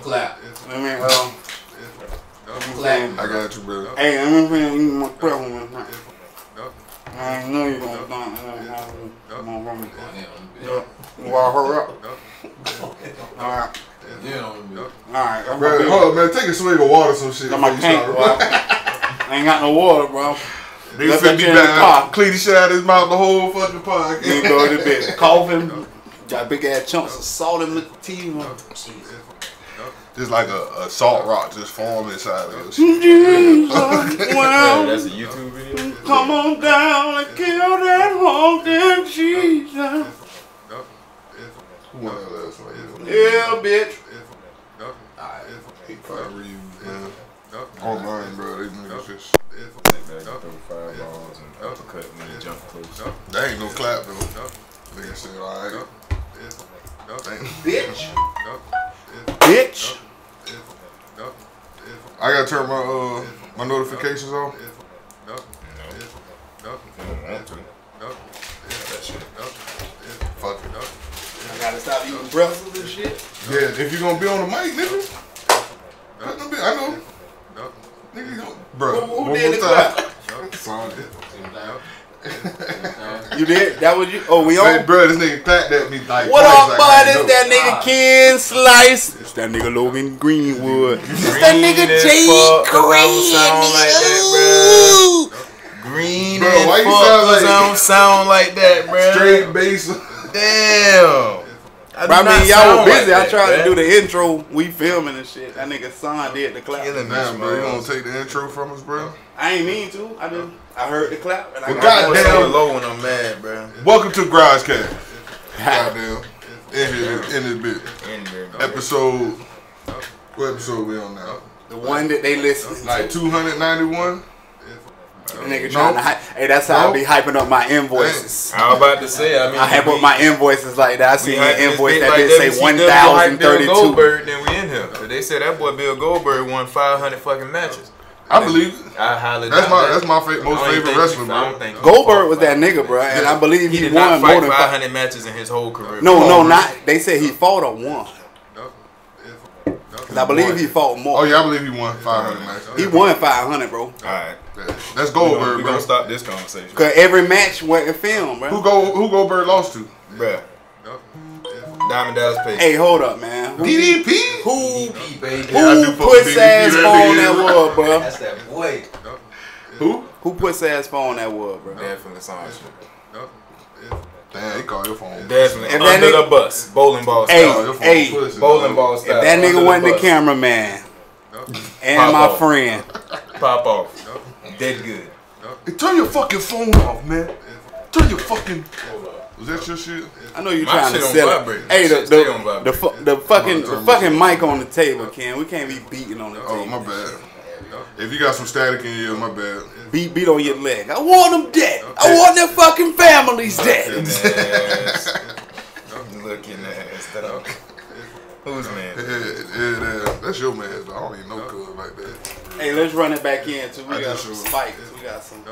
clap. I mean, Clap. I got you, bro. hey, I'm gonna eat my crap one time. I know you're gonna come on, me. You wanna hurry up? Alright. Alright. Bro, hold up, man. Take a swig of water, some shit. Got my tank, bro. I ain't got no water, bro. Nigga finna be back. Clean the shit out of his mouth the whole fucking podcast. Nigga go to bed. Coughing. Got big ass chunks of salt in my teeth. Just like a salt rock just form inside of us. Jesus, well, That's a YouTube video. come on down and kill that honky Jesus. Who won that last one? Yeah, bitch. He probably reused, man. Online, bro. They niggas just. Fireballs and uppercut when you jump close. That ain't no clap, though. Nigga said, alright. Bitch. Bitch. I gotta turn my notifications on. Fuck it. I gotta stop eating breakfast and shit. Yeah, if you gonna be on the mic, nigga. I know. Nigga, you don't. Bro, Who did the clap? You did? That was you? Oh, we on? Hey, bro, this nigga clapped at me like. What up, like, bud? It's that nigga Ken Slice. It's that nigga Logan Greenwood. It's that nigga Jcred. Green Bro, as why you fuck, sound like sound like that, bro. straight bass? Damn. I mean, y'all were busy. I tried to do the intro. We filming and shit. That nigga son did the clap. Damn, bro, you gonna take the intro from us, bro? I ain't mean to. I heard the clap. And I Well, got goddamn. low when I'm mad, bro. Welcome to Grojcast. Goddamn. In this bit. Episode. What episode we on now? the one that they listen. Like 291? Nigga trying to hype. Hey, that's how I be hyping up my invoices. I was about to say, I mean, I hype up my invoices like that. I seen an invoice that like did say 1,032. Goldberg, then we in here. Cause they said that boy Bill Goldberg won 500 fucking matches. I believe it. I highly That's doubt my that. most favorite wrestler, bro. Goldberg was that nigga, bro, and I believe He he did won not more fight than 500 matches in his whole career. No, not. They said he fought or won. Cause I believe he fought more. Oh yeah, I believe he won 500 matches. He won 500, bro. All right, That's Goldberg, we bro. gonna stop this conversation, Cause every match wasn't filmed, bro. Who Goldberg lost to? bruh. Diamond Dallas Page. Hey, hold up, man. DDP? Who Yeah, I do fuck with puss ass DDP, phone that that was, bro? That's that boy. Who puss ass phone that was, bro? Definitely song shit. Damn, he called your phone. Definitely If that under nigga- the bus, bowling ball Hey, style. Your phone hey, pussy, Bowling dog. ball If style. that Under nigga wasn't the bus. cameraman and Pop my off. friend, Pop off. Dead good. Hey, turn your fucking phone off, man. Turn your fucking. Was that your shit? I know you My trying to shit on sell vibrate. it. Hey, My shit stay on vibrate. the fucking mic on the table, Ken. We can't be beating on the table. Oh, my bad. If you got some static in here, my bad. Beat on your leg. I want them dead. I want their fucking families dead. Looking ass, dog. Who's man? Yeah, that's your man. I don't even know cuz like that. Hey, let's run it back in too. We I got just some sure. spikes. We got some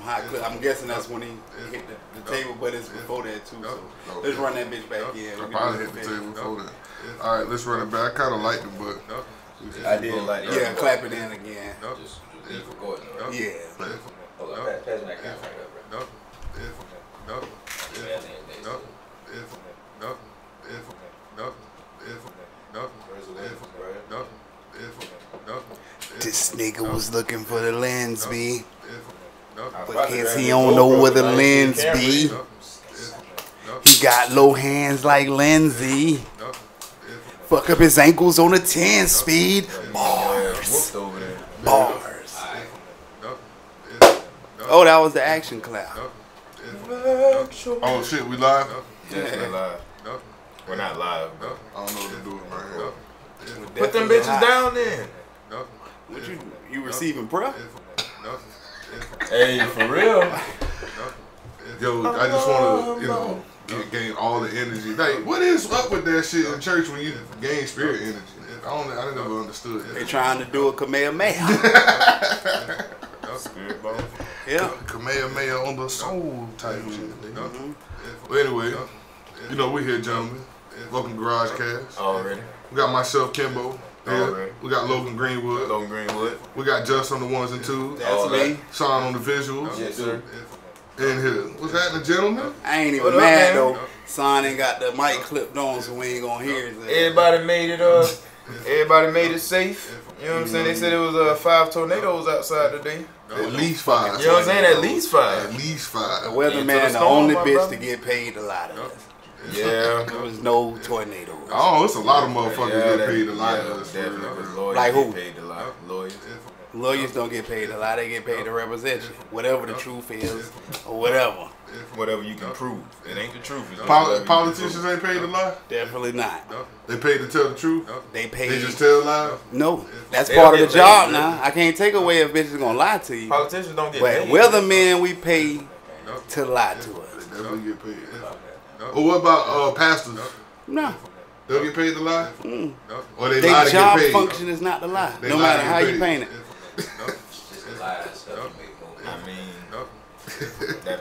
hot clips. I'm guessing that's when he hit the table, but it's before that too. So let's run that bitch back in. I probably hit the table before that. All right, let's run it back. I kind of liked it, but I did like that. Yeah, clap it in again. Just leave recording. Yeah. Hold on, pass me that camera right there, bro. This nigga was looking for the lens, B. But guess he don't know where the lens be. He got low hands like Lindsay. Fuck up his ankles on a 10 speed. Bars. Bars. Oh, that was the action clap. oh shit, we live? Definitely live. We're not live, bro. I don't know what to do with my hair. Put them bitches down then. What you receiving, bro? Hey, for real. Yo, I just want to, gain all the energy. Like, what is up with that shit in church when you gain spirit energy? I never understood They that. trying to do a Kamehameha. Spirit ball. Yeah. Kamehameha on the soul type shit. Nigga. Well, anyway, we here, gentlemen. Welcome to Grojcast. Already. We got myself, Kenbo. Yeah. We got Logan Greenwood. Logan Greenwood. We got Just on the ones and twos. That's me. Sean on the visuals. Yes, sir. In here. What's happening, gentlemen? I ain't even mad though. Son ain't got the mic clipped on, so we ain't gonna hear it. Everybody made it safe. You know what I'm saying? They said it was 5 tornadoes outside today. At least 5. You know what I'm saying? At least 5. At least 5. The weatherman, the only bitch to get paid a lot of this. Yeah. There was no tornadoes. Oh, it's a lot of motherfuckers get paid a lot of this. Like who? Paid a lot. Lawyers. Lawyers don't get paid a lot. They get paid to represent you. Whatever the truth is, or whatever. Whatever you can prove. It ain't the truth. Politicians ain't paid a lie? Definitely not. They paid to tell the truth? They paid. They just tell lies? No. That's part of the job now. I can't take away if bitches gonna lie to you. Politicians don't get paid. But weathermen, we pay to lie to us. They definitely get paid. Or what about pastors? No. They'll get paid to lie? Or they Their lie to job get paid? function is not to lie. No matter how you paint it.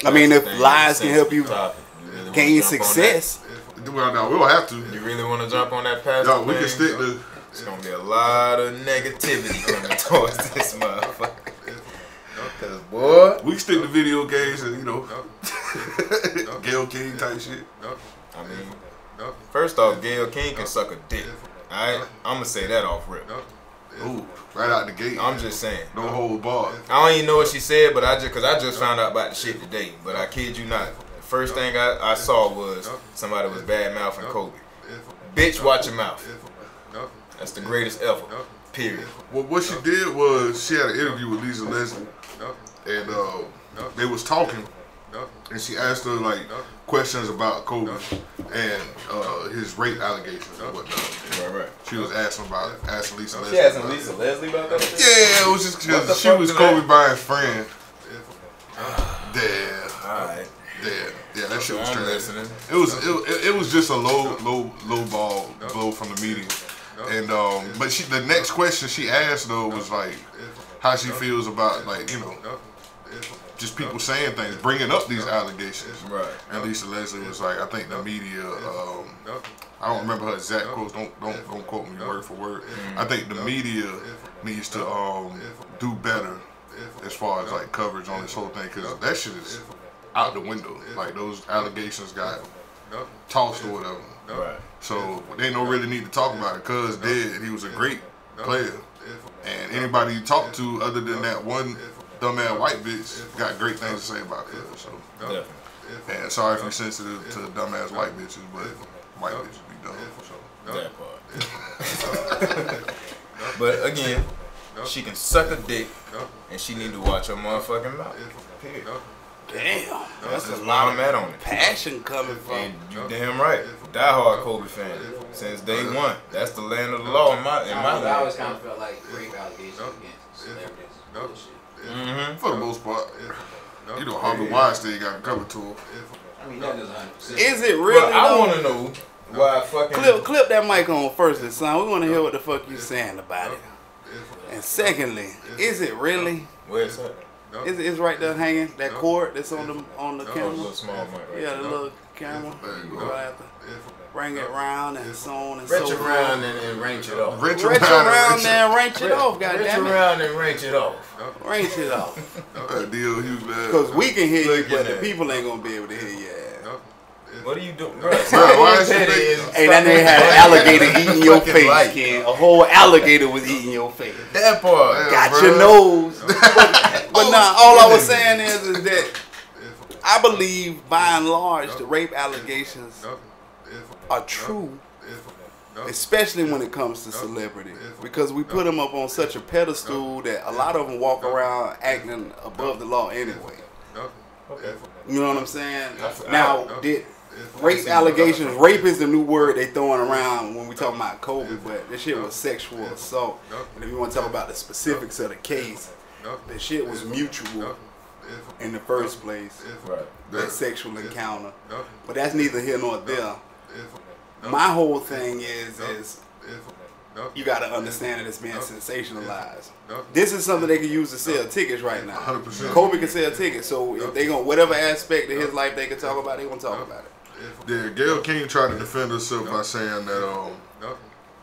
I mean, if lies can help you gain success. Well, no, we don't have to. You really want to jump on that pastor? No, we can stick to. It's gonna be a lot of negativity coming towards this motherfucker. Cause boy, we can stick to video games and Gail King type shit. I mean, first off, Gail King can suck a dick. Alright, I'm gonna say that off rip. Ooh, right out the gate. I'm just saying. No hold bar. I don't even know what she said, but I just found out about the shit today. But I kid you not. The first thing I saw was somebody was bad mouthing Kobe. Bitch, watch your mouth. That's the greatest ever. Period. Well, what she did was she had an interview with Lisa Leslie, and they was talking, and she asked her like questions about Kobe and his rape allegations and whatnot. Right. She was asking Lisa Leslie. She asking Lisa Leslie about that shit? Yeah, it was just because she was Kobe Bryant's friend. Damn. Alright. Yeah, that shit was I'm trash. listening. It was just a low ball blow from the media. And but the next question she asked though was like how she feels about just people saying things, bringing up these allegations. Right. And Lisa Leslie was like, I think the media. I don't remember her exact quotes. Don't quote me word for word. I think the media needs to do better as far as like coverage on this whole thing, because that shit is out the window. Like those allegations got tossed or whatever. Right. So they don't really need to talk about it. Cuz dead, he was a great player, and anybody you talk to other than that one dumbass white bitch got great things to say about Cuz. So Definitely. and sorry if you're sensitive to dumbass white bitches, but white bitches be dumb. So That part. But again, she can suck a dick, and she need to watch her motherfucking mouth. Period. Damn, that's a where lot I'm at on it. passion coming from. And you damn right. Die-hard Kobe fan since day one. That's the land of the law in my I land. always kind of felt like rape allegations against celebrities is bullshit. for the most part, Harvey Weinstein got covered to him. I mean, that doesn't 100%. Is it really? Well, I want to know why fucking Clip that mic on first, son. We want to hear what the fuck you saying about it. And secondly, is it really? Where's that? It's right there hanging, that cord that's on the Oh, a camera. little small mic right Yeah, the there. little camera. You go after. Bring it around and so on and Wrench so forth. around and wrench it off. Wrench Wrench around there and wrench it off, Wrench goddammit. around and wrench it off. Wrench it off. Deal, he was bad. Because we can hear you, Look but at the that. people ain't going to be able to hear you. What are you doing? Bro, why is she making- Hey, that nigga had an alligator eating your face, Ken. A whole alligator was eating your face. That part. Damn, Got bro. your nose. But nah, all I was saying is that I believe, by and large, the rape allegations are true, especially when it comes to celebrity, because we put them up on such a pedestal that a lot of them walk around acting above the law anyway. Okay. You know what I'm saying? Now, did rape allegations, rape is the new word they throwing around when we talking about Kobe, but this shit was sexual assault. And if you want to talk about the specifics of the case, the shit was mutual in the first place, Right. that sexual encounter. But that's neither here nor there. My whole thing is you got to understand that it's being sensationalized. This is something they can use to sell tickets right now. 100%. Kobe can sell tickets, so if they gonna whatever aspect of his life they can talk about, they gonna talk about it. Yeah, Gail King tried to defend herself by saying that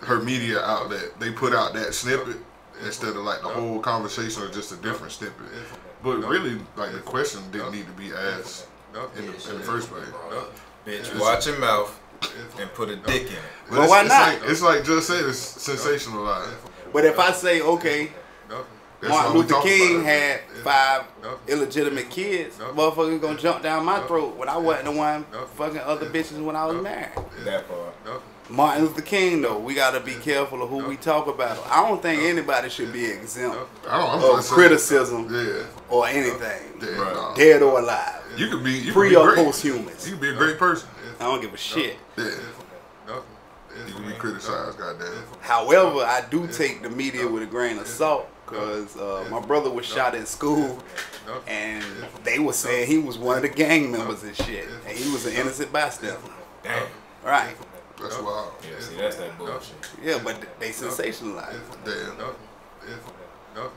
her media outlet, they put out that snippet instead of like the whole conversation or just a different snippet. But really, like the question didn't need to be asked in the first place. Bitch, watch your mouth and put a dick in it. Well, why not? It's like just said, it's sensationalized. But if I say, okay, Martin Luther King had 5 illegitimate kids, motherfuckers gonna jump down my throat when I wasn't the one fucking other bitches when I was married. That part. Martin Luther King, though, we gotta be careful of who we talk about. I don't think anybody should be exempt of criticism or anything, dead or alive. You could be pre or posthumous. You could be a great person. I don't give a shit. Yeah. You can be criticized, goddamn. However, I do take the media with a grain of salt because my brother was shot in school, and they were saying he was one of the gang members and shit, and he was an innocent bystander. Damn. Right. That's wild. Yeah, see, that's that bullshit. Yeah, but they sensationalize it. Damn.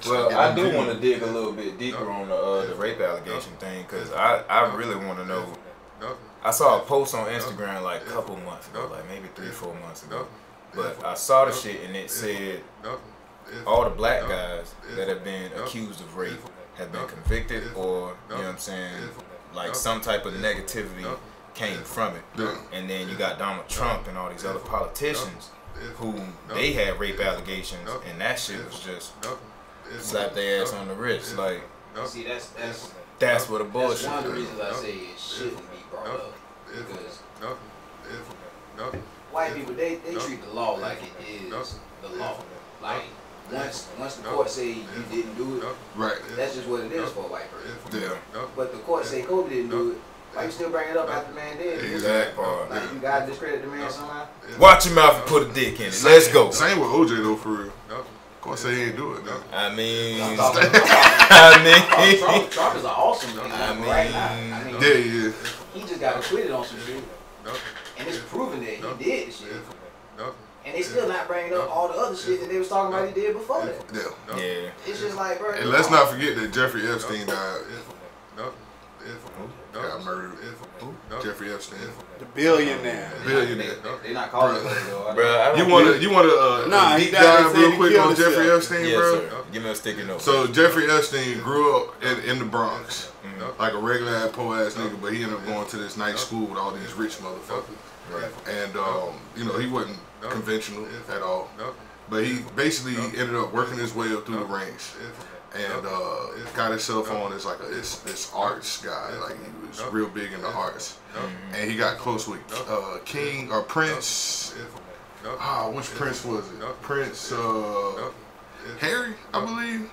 Well, I do want to dig a little bit deeper on the rape allegation thing because I really want to know. I saw a post on Instagram like a couple months ago, like maybe 3-4 months ago. But I saw the shit and it said all the black guys that have been accused of rape have been convicted or, you know what I'm saying, like some type of negativity came from it. And then you got Donald Trump and all these other politicians who they had rape allegations and that shit was just slap their ass on the wrist. Like, see, that's what a bullshit. That's one of the reasons I say it shouldn't be brought up. Because white people, they treat the law like it is the law. Like, once the court say you didn't do it, right, that's just what it is for a white person. Yeah. But the court say Kobe didn't do it, why you still bring it up after the man did? Exactly. Like, you gotta discredit the man somehow? Watch your mouth and put a dick in it. Let's go. Same with OJ though, for real. Of course, they ain't do it. Though. I mean, Trump is an awesome man right now. I mean, yeah. He just got acquitted on some shit, and it's proven that he did the shit. And they still not bringing up all the other shit that they was talking about he did before that. Yeah. It's just like, bro. And let's not forget that Jeffrey Epstein died. Got murdered. Jeffrey Epstein. The billionaire. They not calling it though. Bro, you want to deep dive real quick on Jeffrey Epstein, yes, bro? Sir. Give me a sticky note. So Jeffrey Epstein grew up in the Bronx, like a regular ass poor ass nigga, but he ended up going to this nice school with all these rich motherfuckers. Right. And you know, he wasn't conventional at all, but he basically ended up working his way up through the ranks. And got himself on as like this arts guy, like he was real big into arts, and he got close with King or Prince. Which Prince was it? Prince Harry, I believe.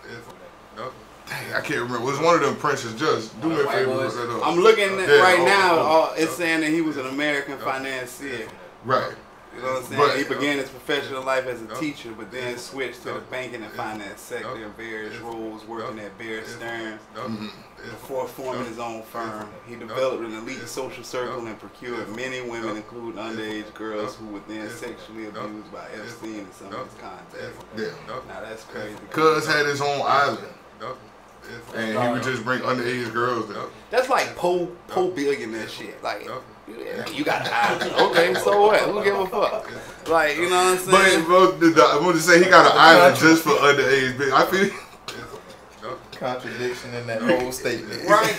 Dang, I can't remember. It was one of them princes. Just do me a favor. Look that up. I'm looking at right now. It's saying that he was an American financier. Right. You know what I'm saying? But he began his professional life as a teacher, but then switched to the banking and finance sector in various roles, working at Bear Stearns. Before forming his own firm, he developed an elite social circle and procured many women, including underage girls, who were then sexually abused by Epstein and some of his contacts. Now that's crazy. Cuz had his own island, and he would just bring underage girls there. That's like billionaire shit. Like, you got an island. Okay, so what? Who give a fuck? Like, you know what I'm saying? But I'm going to say he got an island just for underage bitch. I feel contradiction in that whole statement. Right.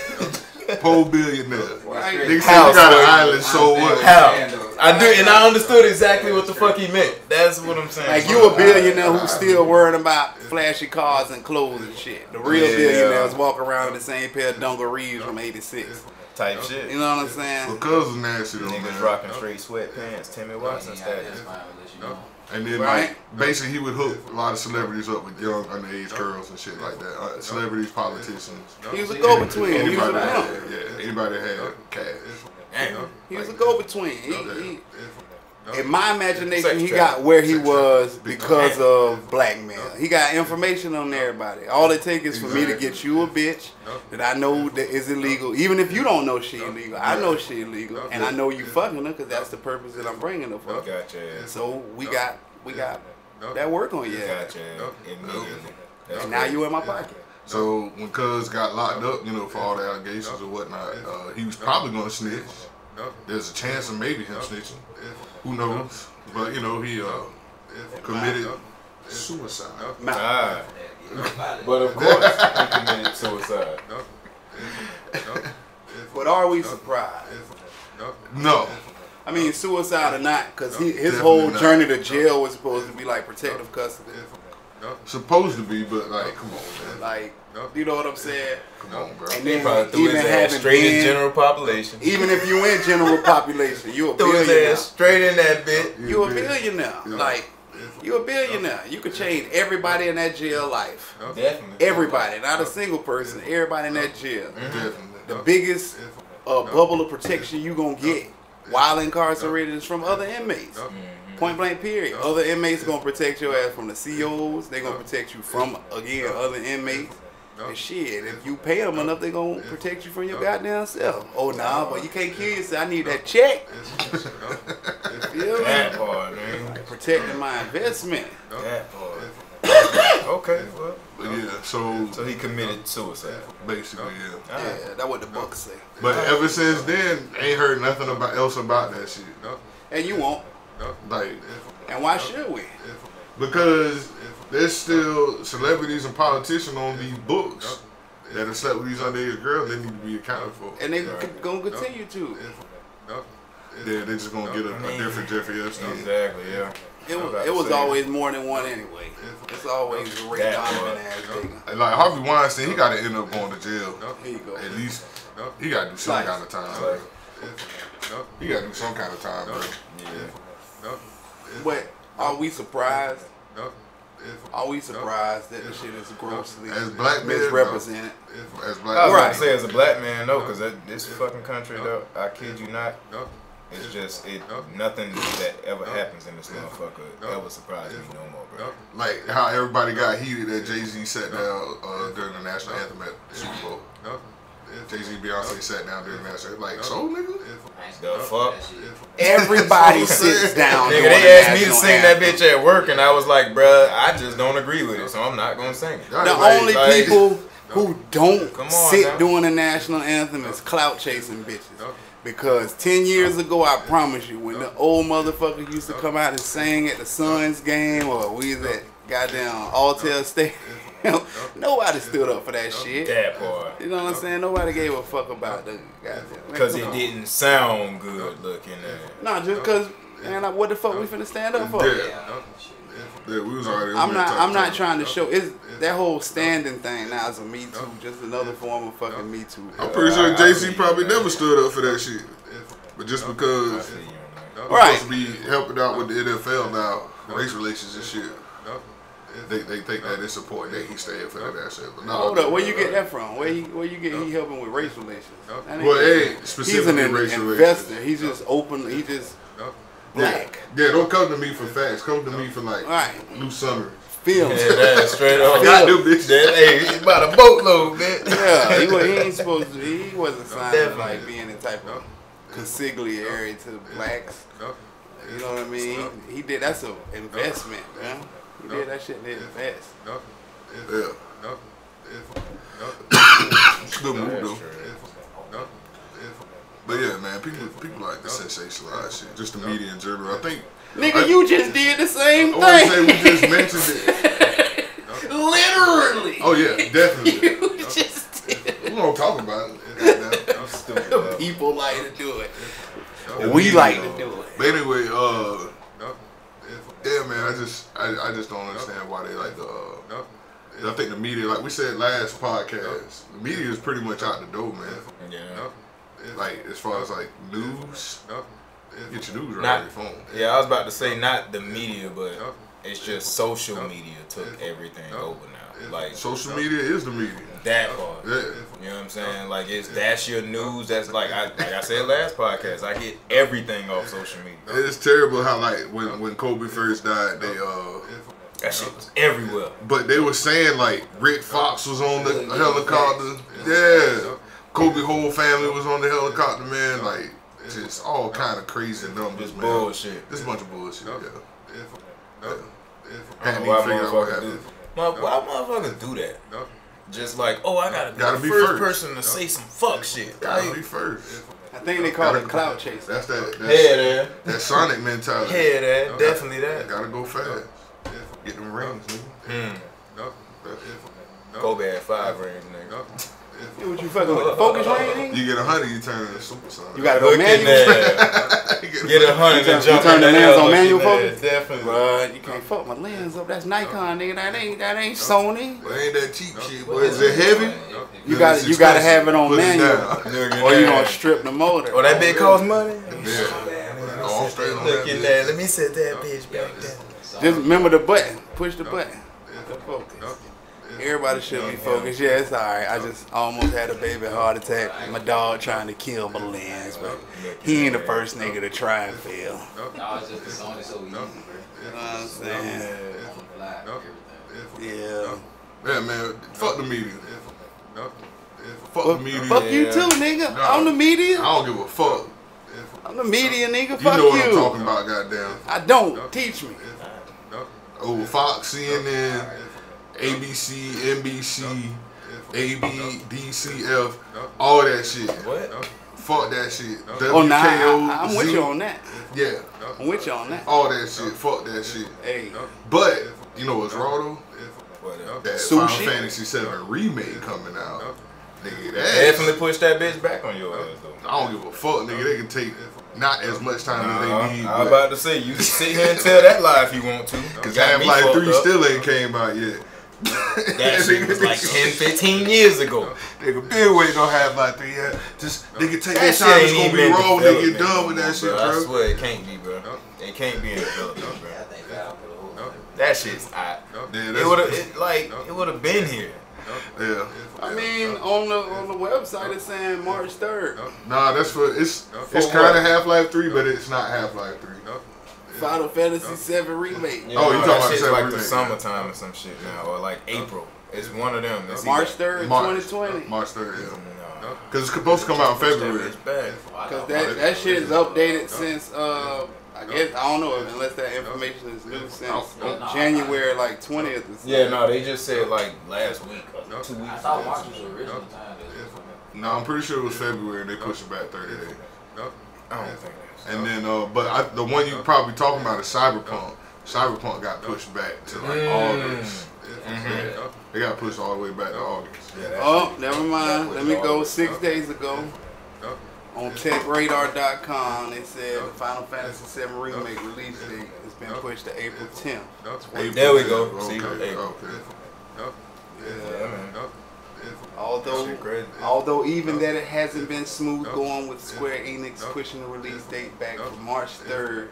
Poor billionaire. Right. Nigga said he got an island, so what? How? I do, and I understood exactly what the fuck he meant. That's what I'm saying. Like, you a billionaire who's still worrying about flashy cars and clothes and shit. The real billionaires walk around in the same pair of dungarees from '86. Type shit. You know what I'm saying? Because was nasty though, niggas man. rocking straight sweatpants, Timmy Watson status. And then like basically he would hook a lot of celebrities up with young underage girls and shit like that. Celebrities, politicians. He was a go-between. Anybody that had cash. He was a go-between. In my imagination, he got where he was because of blackmail. He got information on everybody. All it takes is for me to get you a bitch that I know that is illegal. Even if you don't know she illegal, I know she illegal, and I know you fucking her because that's the purpose that I'm bringing her for. Gotcha. So we got that work on you. Gotcha. Immediately. And now you in my pocket. So when Cuz got locked up, you know, for all the allegations or whatnot, he was probably gonna snitch. There's a chance of maybe him snitching. Who knows? But you know, he committed suicide. But of course, he committed suicide. But are we surprised? No. I mean, suicide or not, because his Definitely whole not. journey to jail was supposed to be like protective custody. Supposed to be, but like, come on, man. Like, you know what I'm saying? Come on, bro. And He then probably threw his ass straight in general population. even if you in general population, you a Threw his billionaire. ass straight in that bit. You a billionaire. Like, you a billionaire. You could change everybody in that jail life. Definitely. Everybody, not a single person. Everybody in that jail. Definitely. The biggest bubble of protection you gonna get while incarcerated is from other inmates. Point blank period. Other inmates gonna protect your ass from the COs. They gonna protect you from, again, other inmates. And shit, if you pay them enough, they gonna protect you from your goddamn self. Oh, nah, but you can't kill yourself. I need that check. You feel me? That part, man. Protecting my investment. That part. Okay, well. But yeah, so he committed suicide. basically, yeah. Yeah, that's what the books say. But ever since then, ain't heard nothing else about that shit. And you won't. Like, And why should we? because there's still celebrities and politicians on these books that are slept with these underage girls. They need to be accounted for. And they gonna continue to. They're just gonna get a different Jeffrey Epstein. Exactly, yeah. It was always more than one anyway. It's always a Ray Donovan ass nigga. And like Harvey Weinstein, he got to end up going to jail. Here you go. At least he got to do some kind of time. He got to do some kind of time, bro. Yeah. But are we surprised? Are we surprised that the shit is grossly As black men, misrepresented? As I black was men, about to say, as a black man, no, because this fucking country, though, I kid you not, it's just, nothing that ever happens in this motherfucker ever surprises me no more, bro. like how everybody got heated that Jay-Z sat down during the national anthem at the Super Bowl. Jay-Z and Beyonce sat down during the national anthem. Like, so nigga? The fuck? Everybody sits down. Nigga, during they the asked me to national sing that anthem. bitch at work, and I was like, bruh, I just don't agree with it, so I'm not gonna sing it. The only like- people who don't Come on sit now. during the national anthem is clout chasing bitches. Because 10 years ago, I promise you, when the old motherfucker used to come out and sing at the Suns game, or we was at goddamn Altel Stadium, nobody stood up for that shit. That part. You know what I'm saying? Nobody gave a fuck about the goddamn. Because it didn't sound good looking at. No, just because, man, what the fuck we finna stand up for? Yeah, we was already. I'm not trying to show. It's that whole standing thing now is a Me Too, just another form of fucking Me Too. I'm pretty sure Jay-Z probably never stood up for that shit. But just because he's Right. supposed to be helping out with the NFL now, race relations and shit, they think that it's important that he staying for that shit. But no, Hold up, where you get that from? Where you get he helping with race relations? That ain't- Well, hey, he's an specifically race investor. relations. He's just open. He just black. Yeah, don't come to me for facts. Come to me for like Right. loose summer. Film. Yeah, that's straight up. Got them bitches. Hey, it's about a boatload, man. Yeah, he ain't supposed to. He wasn't signed to Definitely. like being in type of consigliere to the blacks. You know what I mean? He did. That's an investment, man. He did that shit to invest. Yeah. Good move though. But yeah, man, people like to sensationalize shit. Just the media in general. I think. Nigga, you just did the same I want to say thing. we just mentioned it. Literally. Oh yeah, definitely. You just did. We don't talk about it. I'm stupid. People like to do it. We like to do it. But anyway, yeah, man, I just don't understand why they like I think the media, like we said last podcast, the media is pretty much out the door, man. Yeah. Like as far as like news, get your news right Not- on your phone. Yeah, I was about to say not the media, but it's just social media took everything over now. Like Social media is the media. that part. Yeah. You know what I'm saying? Like that's your news. That's like I said last podcast. I get everything off social media. It's terrible how like when Kobe first died, they That shit was everywhere. but they were saying like Rick Fox was on the helicopter. Yeah. Kobe whole family was on the helicopter, man. Like just all kind of crazy numbers, Just man. bullshit. This bunch of bullshit, yeah. I Hadn't don't know even why figured out what motherfuckers happened. do. Why motherfuckers do that? Just like, oh, I gotta be Gotta the be first first. person to say some fuck shit. Gotta Like, be first. I think they call it clout chase. That's there. That Sonic mentality. There. Definitely that. Gotta go fast. Get them rings, nigga. Kobe had 5 rings, nigga. Yeah, what you fucking with? Focus ring, nigga? You get 100, you turn to Super Sonic. You gotta go manual. Get 100 and jump. You turn the lens on manual focus? Definitely. But you can't fuck my lens up. That's Nikon, nigga. That ain't Sony. But ain't that cheap shit, boy. Is it heavy? You gotta have it on manual, or you gonna strip the motor. Oh, that bitch cost money? Yeah. All straight on Look in there. Let me set that bitch back down. Just remember the button. Push the button. Focus. Everybody should be focused. Yeah, it's alright. I just almost had a baby heart attack. My dog trying to kill my lens, but he ain't the first nigga to try and fail. No, it's just the song is so easy, bro. You know what I'm saying? Yeah. Yeah, man. Fuck the media. Fuck the media. Fuck you too, nigga. I'm the media. I don't give a fuck. I'm the media, nigga. You Fuck know what you. I'm talking about, goddamn. I don't. Teach me. Oh, Fox, CNN, ABC, NBC, DCF, all that shit. What? Fuck that shit. Oh, nah, I'm with you on that. Yeah. I'm with you on that. All that shit. Fuck that shit. Hey. But, you know what's raw though? That Final Sushi? Fantasy 7 remake coming out. Nigga, that Definitely push that bitch back on your ass, though. I don't give a fuck, nigga. They can take not as much time as they need. I was about to say, you can sit here and tell that lie if you want to. Cause Half-Life 3 still ain't came out yet. That shit was like 10, 15 years ago. Nigga been waiting on Half-Life 3 yet. Just nigga take That that time. shit It's ain't gonna be even raw when they get development done with that anymore, shit, bro. bro. I swear it can't be, bro. It can't be in development, bro. I think Valve put a whole That shit's hot. Yeah, It would have been here. yeah. I mean, on the website it's saying March 3rd. Nah, that's for it's kind of Half-Life 3, but it's not Half-Life 3. Final Fantasy 7 remake. Oh, you talking that about shit's the like remake. the summertime or some shit now, or like April. It's one of them. It's March 3rd, March. 2020. March 3rd, yeah. No. Because it's supposed to come out in February. It's bad. Because that shit is updated since, I guess, I don't know, unless that information is new since January like 20th or something. Yeah, no, they just said like last week or 2 weeks I thought ago. March was the original time. No, I'm pretty sure it was February and they pushed it back 30 days. I don't think that's And then, but the one you probably talking about is Cyberpunk. Cyberpunk got pushed back to like August. Yeah. They got pushed all the way back to August. Oh, never mind. Let me go 6 days ago. On techradar.com, they said the Final Fantasy 7 remake release date has been pushed to April 10th. There we go. Okay, See, okay. Yeah, man. Although even that it hasn't been smooth going with Square Enix pushing the release date back from March 3rd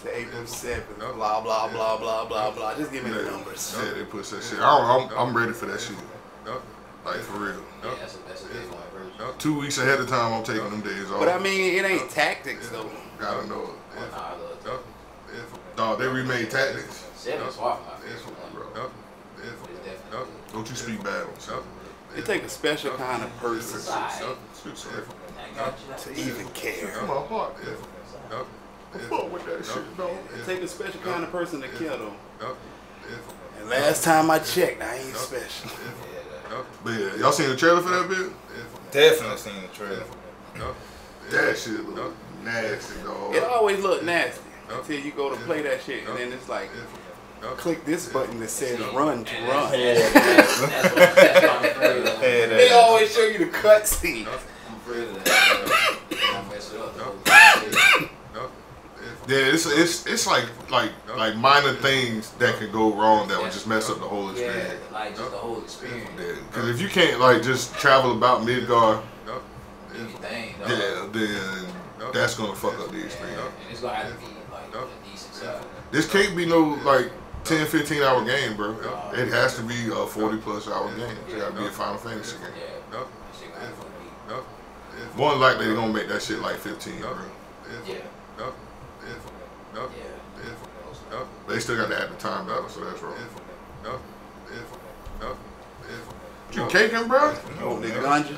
to April 7th. Blah, blah, blah, blah, blah, blah. Just give me the numbers. Yeah, they push that shit. I'm ready for that shit. Like, for real. Yeah, that's a big one version. 2 weeks ahead of time, I'm taking them days off. But I mean, it ain't tactics though. Gotta know it. Nah, I love it. Dog, they remade Tactics. 7 is far from my favorite one. Bro. It's definitely good. Don't you speak bad on something. It take a special kind of person It's alright. Come I got you. to even care. on, heart. Fuck with that shit, dog. It take a special kind of person to kill though. And last time I checked, I ain't special. But yeah, y'all seen the trailer for that bit? Definitely seen the trailer. That shit look nasty, dog. It always look nasty until you go to play that shit, and then it's like, click this button that says run to run. That's what I'm afraid of. They always show you the cutscene. I'm afraid of that. I'm mess it up. Yeah, it's like minor things that could go wrong that would just mess up the whole Yeah, experience. like just the whole experience. Because if you can't like just travel about Midgar, Anything. yeah, then that's gonna fuck up the experience. And it's gonna have to be like a decent size. This can't be no like 10, 15 hour game, bro. It has to be a 40+ hour game. It gotta be a Final Fantasy game. Yeah. That shit gonna have to be. More than likely they're gonna make that shit like 15, bro. Yeah. Yeah. They still got to add the time battle, so that's wrong. You caking, bro? Oh, the ganja.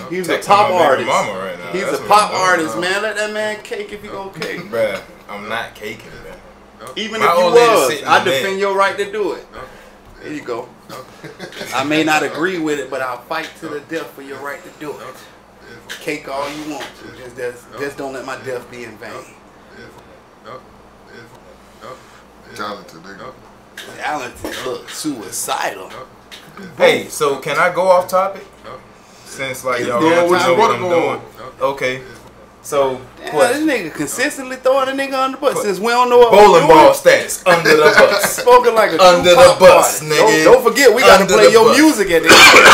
He's Texting a pop my baby artist. mama right now. He's That's a what pop I'm doing, artist, bro. man. Let that man cake if he gonna cake. Bruh, I'm not caking, man. Even My if you old lady was, sitting I in bed. defend your right to do it. There you go. I may not agree with it, but I'll fight to the death for your right to do it. cake all you want to. Just don't let my death be in vain. Talented, nigga. Talented, look, suicidal. Hey, so can I go off topic? Since like y'all Yeah, want to know what I'm go doing. Okay. So Damn, this nigga consistently throwing a nigga under the bus since we don't know what bowling we're doing. ball status under the bus. Spoken like a Under true the pop bus, artist. nigga. Don't forget, we gotta Under play the your bus. music at this point.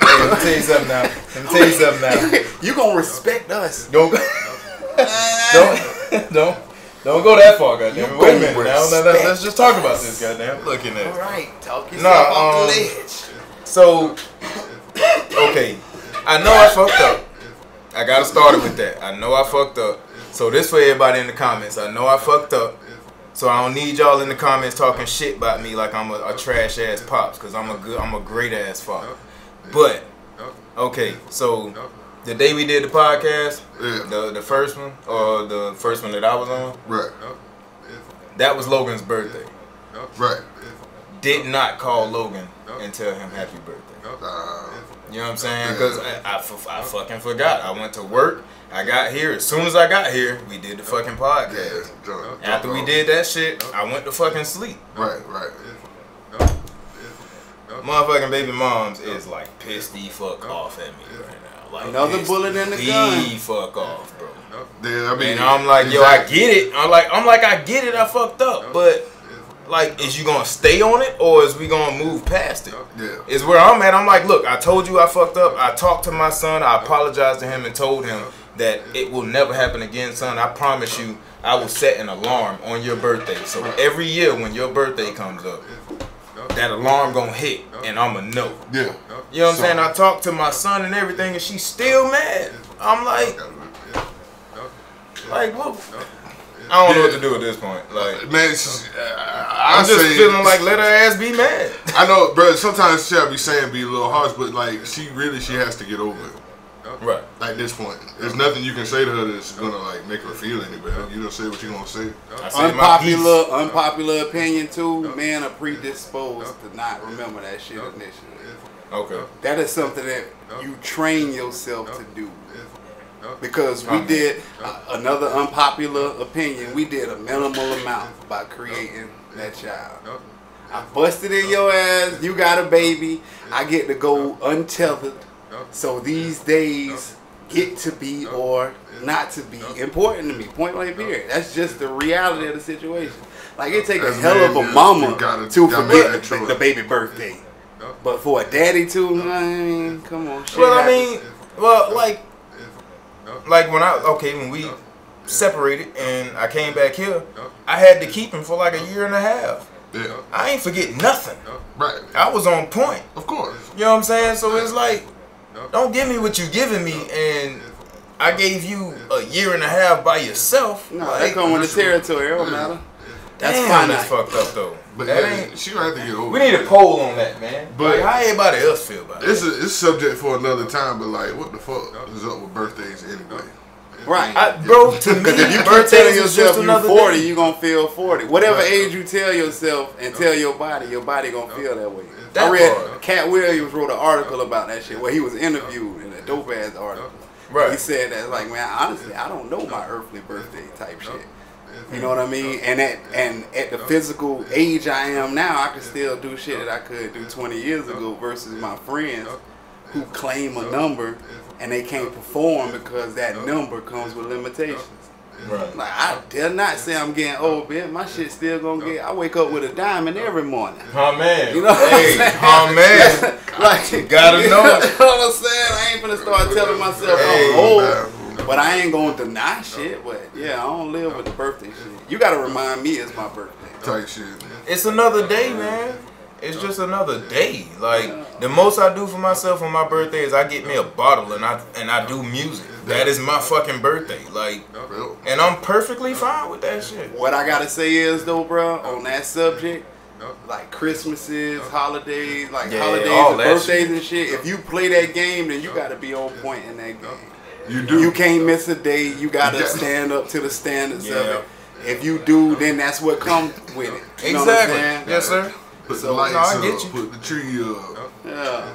Hey, let me tell you something now. Let me tell you something now. You gonna respect us. Don't go that far, goddamn. Wait a minute now. Let's just talk about this, goddamn. Looking at it. Alright, talk yourself off the ledge. So, okay, I know I fucked up. I gotta start it with that. I know I fucked up. So this for everybody in the comments. I know I fucked up. So I don't need y'all in the comments talking shit about me like I'm a trash ass pops, cause I'm a great ass father. But okay, so the day we did the podcast, the first one or the first one that I was on, Right. that was Logan's birthday. Right. Did not call Logan and tell him happy birthday. You know what I'm saying? Because I fucking forgot. I went to work. I got here. As soon as I got here, we did the fucking podcast. After we did that shit, I went to fucking sleep. Right. Motherfucking baby moms is like pissed the fuck off at me right now. Like Another bullet in the gun. The fuck off, bro. Yeah, I mean, And I'm like, yo, I get it. I'm like, I get it. I fucked up, but. Like, is you gonna stay on it or is we gonna move past it? Yeah. Is where I'm at. I'm like, look, I told you I fucked up. I talked to my son. I apologized to him and told him that it will never happen again, son. I promise you, I will set an alarm on your birthday. So every year when your birthday comes up, that alarm gonna hit and I'ma know. Yeah. You know what I'm saying? I talked to my son and everything and she's still mad. I'm like what? I don't know what to do at this point. Like, man, I'm just feeling like let her ass be mad. I know, bro. Sometimes she'll be saying be a little harsh, but like she has to get over it. Right. At this point, there's nothing you can say to her that's gonna like make her feel any better. You don't say what you gonna say. Unpopular opinion too. Men are predisposed to not remember that shit initially. Okay. That is something that you train yourself to do. Because we did another unpopular opinion. We did a minimal amount by creating that child. I busted in your ass. You got a baby. I get to go untethered. So these days get to be or not to be important to me. Point blank period. That's just the reality of the situation. Like it take a hell of a mama to forget the baby birthday. But for a daddy too, I mean, come on. Like when we separated and I came back here, I had to keep him for like a year and a half. Yeah. I ain't forget nothing. Right. I was on point. Of course. You know what I'm saying? So it's like, don't give me what you giving me, and I gave you a year and a half by yourself. No, that come with the territory. It don't matter. That's Damn, that's fucked up though. But that ain't. She gonna have to get over. We need a poll on that, man. But like, how everybody else feel about it? It's subject for another time. But like, what the fuck is up with birthdays anyway? Right, bro. To me, because if you keep telling yourself you're 40, you're gonna feel 40. Whatever age you tell yourself and tell your body gonna feel that way. I read Cat Williams wrote an article about that shit where he was interviewed in a dope ass article. Right. He said that like, man, honestly, I don't know my earthly birthday type shit. You know what I mean? And at the physical age I am now, I can still do shit that I could do 20 years ago versus my friends who claim a number and they can't perform because that number comes with limitations. Right. Like, I dare not say I'm getting old, bitch. My shit still gonna get. I wake up with a diamond every morning. Oh man. You know what I'm saying? Oh man. Like, you gotta know. You know what I'm saying? I ain't gonna start telling myself I'm old, but I ain't gonna deny shit. But yeah, I don't live with the birthday shit. You gotta remind me it's my birthday. Type shit. It's another day, man. It's just another day. Like, the most I do for myself on my birthday is I get me a bottle and I do music. That is my fucking birthday. Like, and I'm perfectly fine with that shit. What I gotta say is though, bro, on that subject, like Christmases, holidays, holidays and birthdays and shit. If you play that game, then you gotta be on point in that game. You do. You can't miss a day. You gotta stand up to the standards of it. If you do, then that's what comes with it. You know what I'm saying? Yes, sir. Put the lights up, put the tree up. Yeah.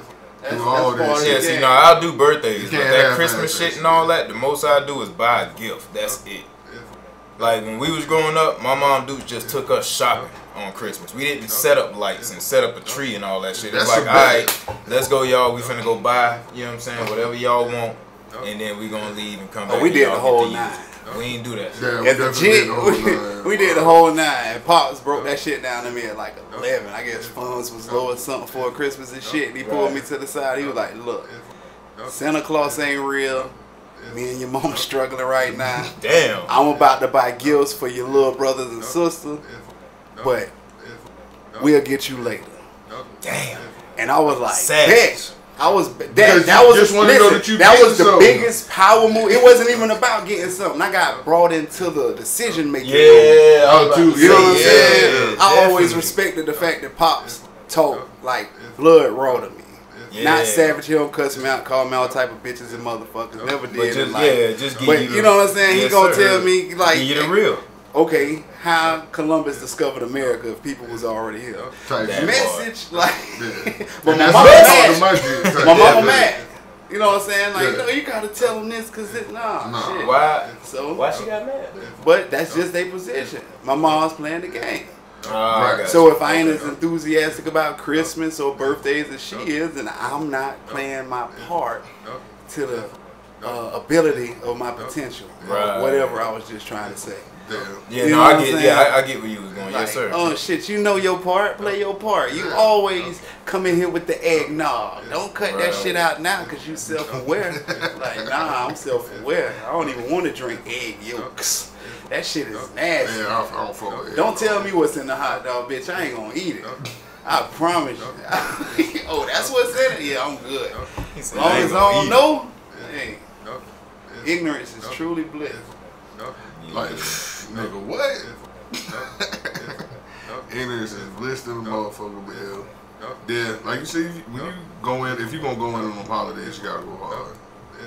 do all that shit. Yeah, see, no, I'll do birthdays, but that Christmas shit and all that, the most I do is buy a gift. That's it. Like, when we was growing up, my mom dudes just took us shopping on Christmas. We didn't set up lights and set up a tree and all that shit. It's like, alright, let's go, y'all. We finna go buy, you know what I'm saying, whatever y'all want, and then we gonna leave and come back. We did the whole 9. We ain't do that. Yeah, As a jit, we did the whole 9. And Pops broke that shit down to me at like 11. I guess funds was low or something for Christmas and shit. And he pulled me to the side. He was like, look, Santa Claus ain't real. Me and your mom struggling right now. Damn. I'm about to buy gifts for your little brothers and sisters, but we'll get you later. Damn. And I was like, Savage. that was the biggest power move. It wasn't even about getting something. I got brought into the decision making. Yeah, you know what I'm saying? I always respected the fact that Pops talk like blood raw to me. Yeah. Not savage. He don't cuss me out, call me all type of bitches and motherfuckers. Never did. Just give but you the, you know what I'm saying? Yes, he gonna sir. tell me like, give you the real. Okay, how Columbus discovered America if people was already here? Message like, but my mama mad. You know what I'm saying? Like, no, you gotta tell them this because shit. Why? So why she got mad? But that's just their position. My mom's playing the game. So if I ain't as enthusiastic about Christmas or birthdays as she is, then I'm not playing my part to the ability of my potential. Whatever I was just trying to say. Yeah, no, I get where you was going. Like, yes, sir. Oh shit, you know your part, play your part. You always come in here with the eggnog. Don't cut that shit out now because you self-aware. Like, nah, I'm self-aware. I don't even want to drink egg yolks. That shit is nasty. Yeah, I don't fuck with it. Don't tell me what's in the hot dog, bitch. I ain't gonna eat it. I promise you. Oh, that's what's in it? Yeah, I'm good. As long as I don't know, hey, ignorance is truly bliss. Like, nigga, what? Ignorance is bliss to the motherfucker, but yeah, like you see, when you go in, if you gonna go in on them holidays, you gotta go hard.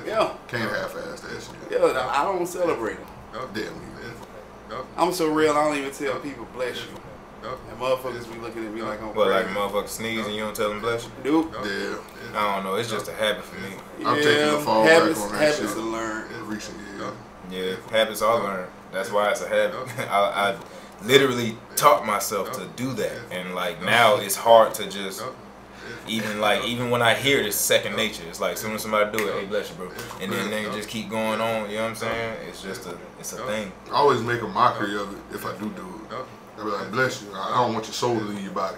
Yeah. Can't half-ass that shit. Yeah, I don't celebrate them. Damn. I'm so real, I don't even tell people bless you. And motherfuckers be looking at me like I'm crazy. Like a motherfucker sneeze and you don't tell them bless you? Dude. Yeah. I don't know, it's just a habit for me. I'm taking a fall habits, back on that habits shit to learn. in recent years. Yeah, habits are learned. That's why it's a habit. I literally taught myself to do that, and like now it's hard to just even when I hear it, it's second nature. It's like as soon as somebody do it, hey bless you, bro, and then they just keep going on. You know what I'm saying? It's just a thing. I always make a mockery of it if I do it. I be like, bless you. I don't want your soul to leave your body.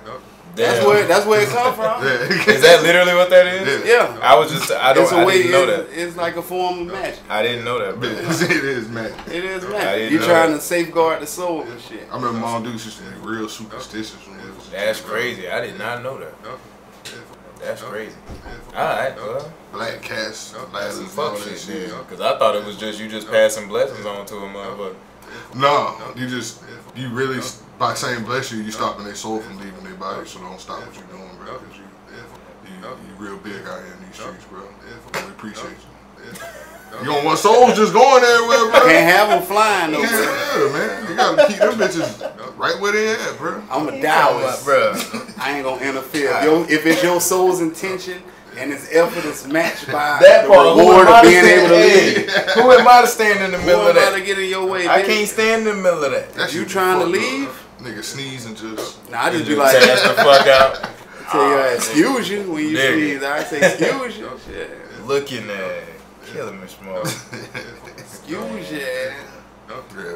That's where it come from. Is that literally what that is? Yeah. I didn't know that. It's like a form of magic. I didn't know that. It is magic. It is magic. You're trying to safeguard the soul and shit. I remember Mom Dukes used to be real superstitious when it was. That's crazy. I did not know that. That's crazy. Alright, well. Black cats, ladders, and all that shit. Because I thought it was just you just passing blessings on to a motherfucker. No, you really, by saying bless you, you stopping their soul from leaving their body, so don't stop what you're doing, bro, because you real big out here in these streets, bro. We appreciate you. You don't want souls just going everywhere, bro. Can't have them flying, though, yeah, man. You gotta keep them bitches right where they at, bro. I'm a Taoist, bro. I ain't gonna interfere. If it's your soul's intention, and his effort is matched by that the reward of being able to leave. Who am I to stand in the middle of that? To get in your way, I can't stand in the middle of that. That's you trying to leave? Nigga sneeze and just. Nah, I just be like, pass the fuck out. Tell you, excuse you when you sneeze. I say, excuse you. Shit. Looking at killing me small. Excuse you. Yeah, man.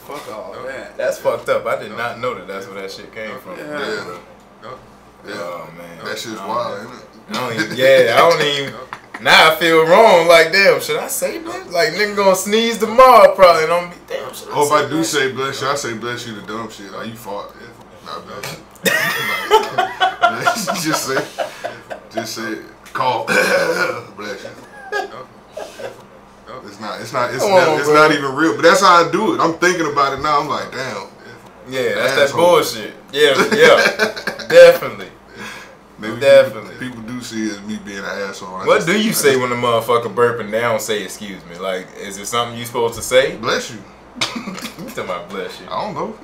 Fuck all that. That's fucked up. I did not know that's where that shit came from. Yeah. Oh man, that shit's wild, ain't it? I don't even. Now I feel wrong. Like damn, should I say bless? Like nigga gonna sneeze tomorrow probably, and I'm be damn. If I do say bless you, I say bless you the dumb shit. Like you fought. Not bless you. just say call bless you. It's not even real. But that's how I do it. I'm thinking about it now. I'm like, damn. Yeah, that's that bullshit. Yeah, definitely. Maybe definitely. People do see it as me being an asshole. What do you say when a motherfucker burping down? Say excuse me. Like, is it something you supposed to say? Bless you. You talking about bless you? I don't know.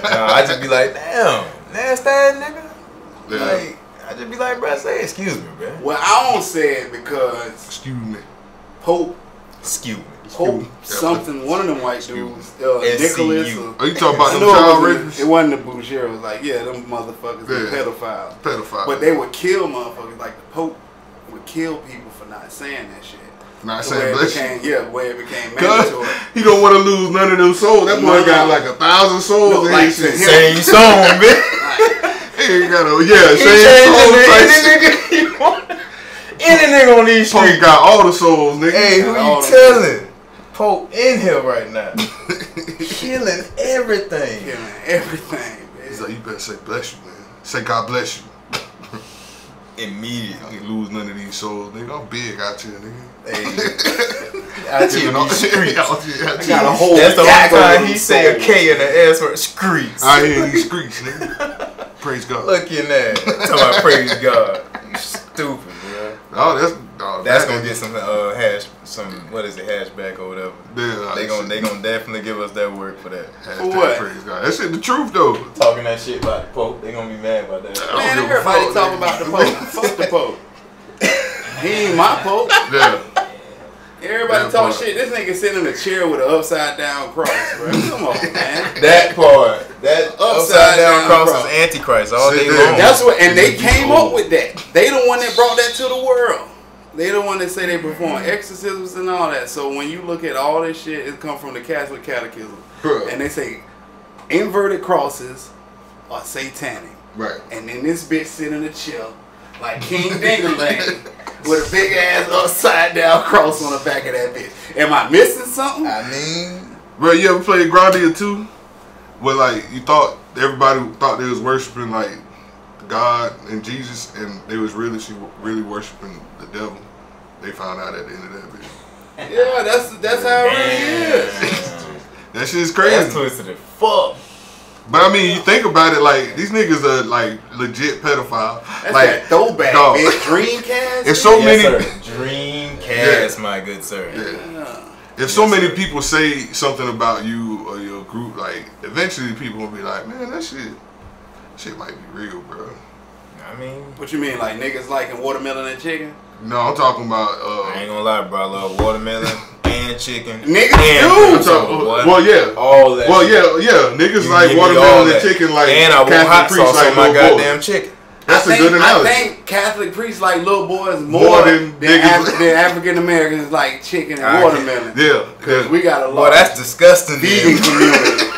Nah, I just be like, damn, nasty ass nigga. Like, I just be like, bro, say excuse me, bro. Well, I don't say it because Excuse me. Pope. Excuse me. Pope something. One of them white dudes, Nicholas. Are you talking about them No, child it rapists? wasn't the Boucher. It was like, yeah, them motherfuckers were pedophiles. Pedophiles. But they would kill motherfuckers. Like the Pope would kill people for not saying that shit. Not saying bless you. Yeah, where it became mandatory. He don't want to lose none of them souls. That boy got like 1,000 souls. No, like same song, man. He ain't got same soul. Any nigga on these streets. Pope got all the souls, nigga. Hey, who you telling? Pope in here right now. Killing everything. Killing everything, man. He's like, you better say bless you, man. Say God bless you. Immediately. You lose none of these souls, nigga. I'm big out here, nigga. Hey. Out here in these streets. I got a whole That's the only time he say a K and an S word. Streets. Out here in these streets, nigga. Praise God. Look in there. Talking about praise God. You stupid, bro. That's gonna get some hashback or whatever. Yeah, they gonna definitely give us that word for that. What? Praise God. That shit the truth though. Talking that shit about the Pope, they gonna be mad about that. Man, everybody talk about the Pope. Fuck the Pope. He ain't my Pope. Yeah. Everybody talk shit. This nigga sitting in a chair with an upside down cross, bro. Come on, man. That part. That upside down cross is Antichrist all day long. That's what, and they came up with that. They the one that brought that to the world. They the one that say they perform exorcisms and all that. So when you look at all this shit, it come from the Catholic Catechism. And they say inverted crosses are satanic. Right. And then this bitch sitting in a chair like King Dingaling with a big ass upside down cross on the back of that bitch. Am I missing something? I mean, bro, you ever played Grandia 2? Where like you thought everybody thought they was worshiping like God and Jesus, and they was really worshiping the devil. They found out at the end of that bitch. Yeah, that's how it really is. That shit's crazy. That's twisted as fuck. But I mean, you think about it, like these niggas are like legit pedophile. That's like that throwback, dog. bitch. Dreamcast. If so many, Dreamcast, my good sir. Yeah. If so many people say something about you or your group, like eventually people will be like, man, that shit might be real, bro. I mean, what you mean, like niggas liking watermelon and chicken? No, I'm talking about. I ain't gonna lie, bro. I love watermelon and chicken. Niggas do. Well, yeah. All that. Well, yeah. Niggas like watermelon and chicken, like and I want hot sauce on my goddamn chicken. That's a good analogy. I think Catholic priests like little boys more than African Americans like chicken and watermelon. Yeah, because we got a lot. Boy, that's disgusting. Vegan community.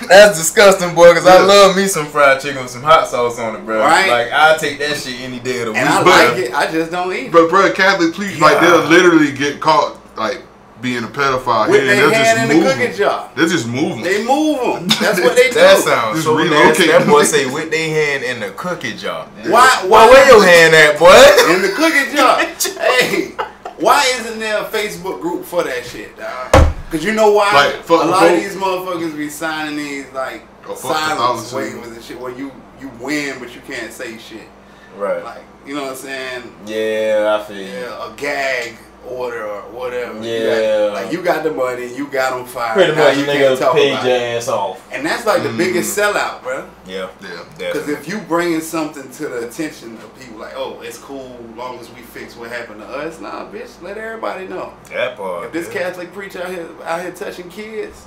That's disgusting, boy. Because I love me some fried chicken with some hot sauce on it, bro. Right? Like I take that shit any day of the week. And I like it. I just don't eat it. But bro, Catholic priests like they'll literally get caught like being a pedophile with their hand in the cooking jar. They're just moving. They move them. That's what they do. That sounds so nasty. That boy say with their hand in the cookie jar. Why where your hand at, boy? In the cookie jar. Hey, why isn't there a Facebook group for that shit, dog? Cause you know why? Like, a lot of these motherfuckers be signing these like silence waivers and shit where you win but you can't say shit. Right. Like, you know what I'm saying? Yeah, I feel you. Yeah, a gag order or whatever. Yeah. You got the money, you got them fired. Pretty much, you niggas paid your ass off. And that's like the biggest sellout, bro. Yeah. Because if you bringing something to the attention of people, like, oh, it's cool long as we fix what happened to us. Nah, bitch, let everybody know. That part. If this Catholic preacher out here touching kids,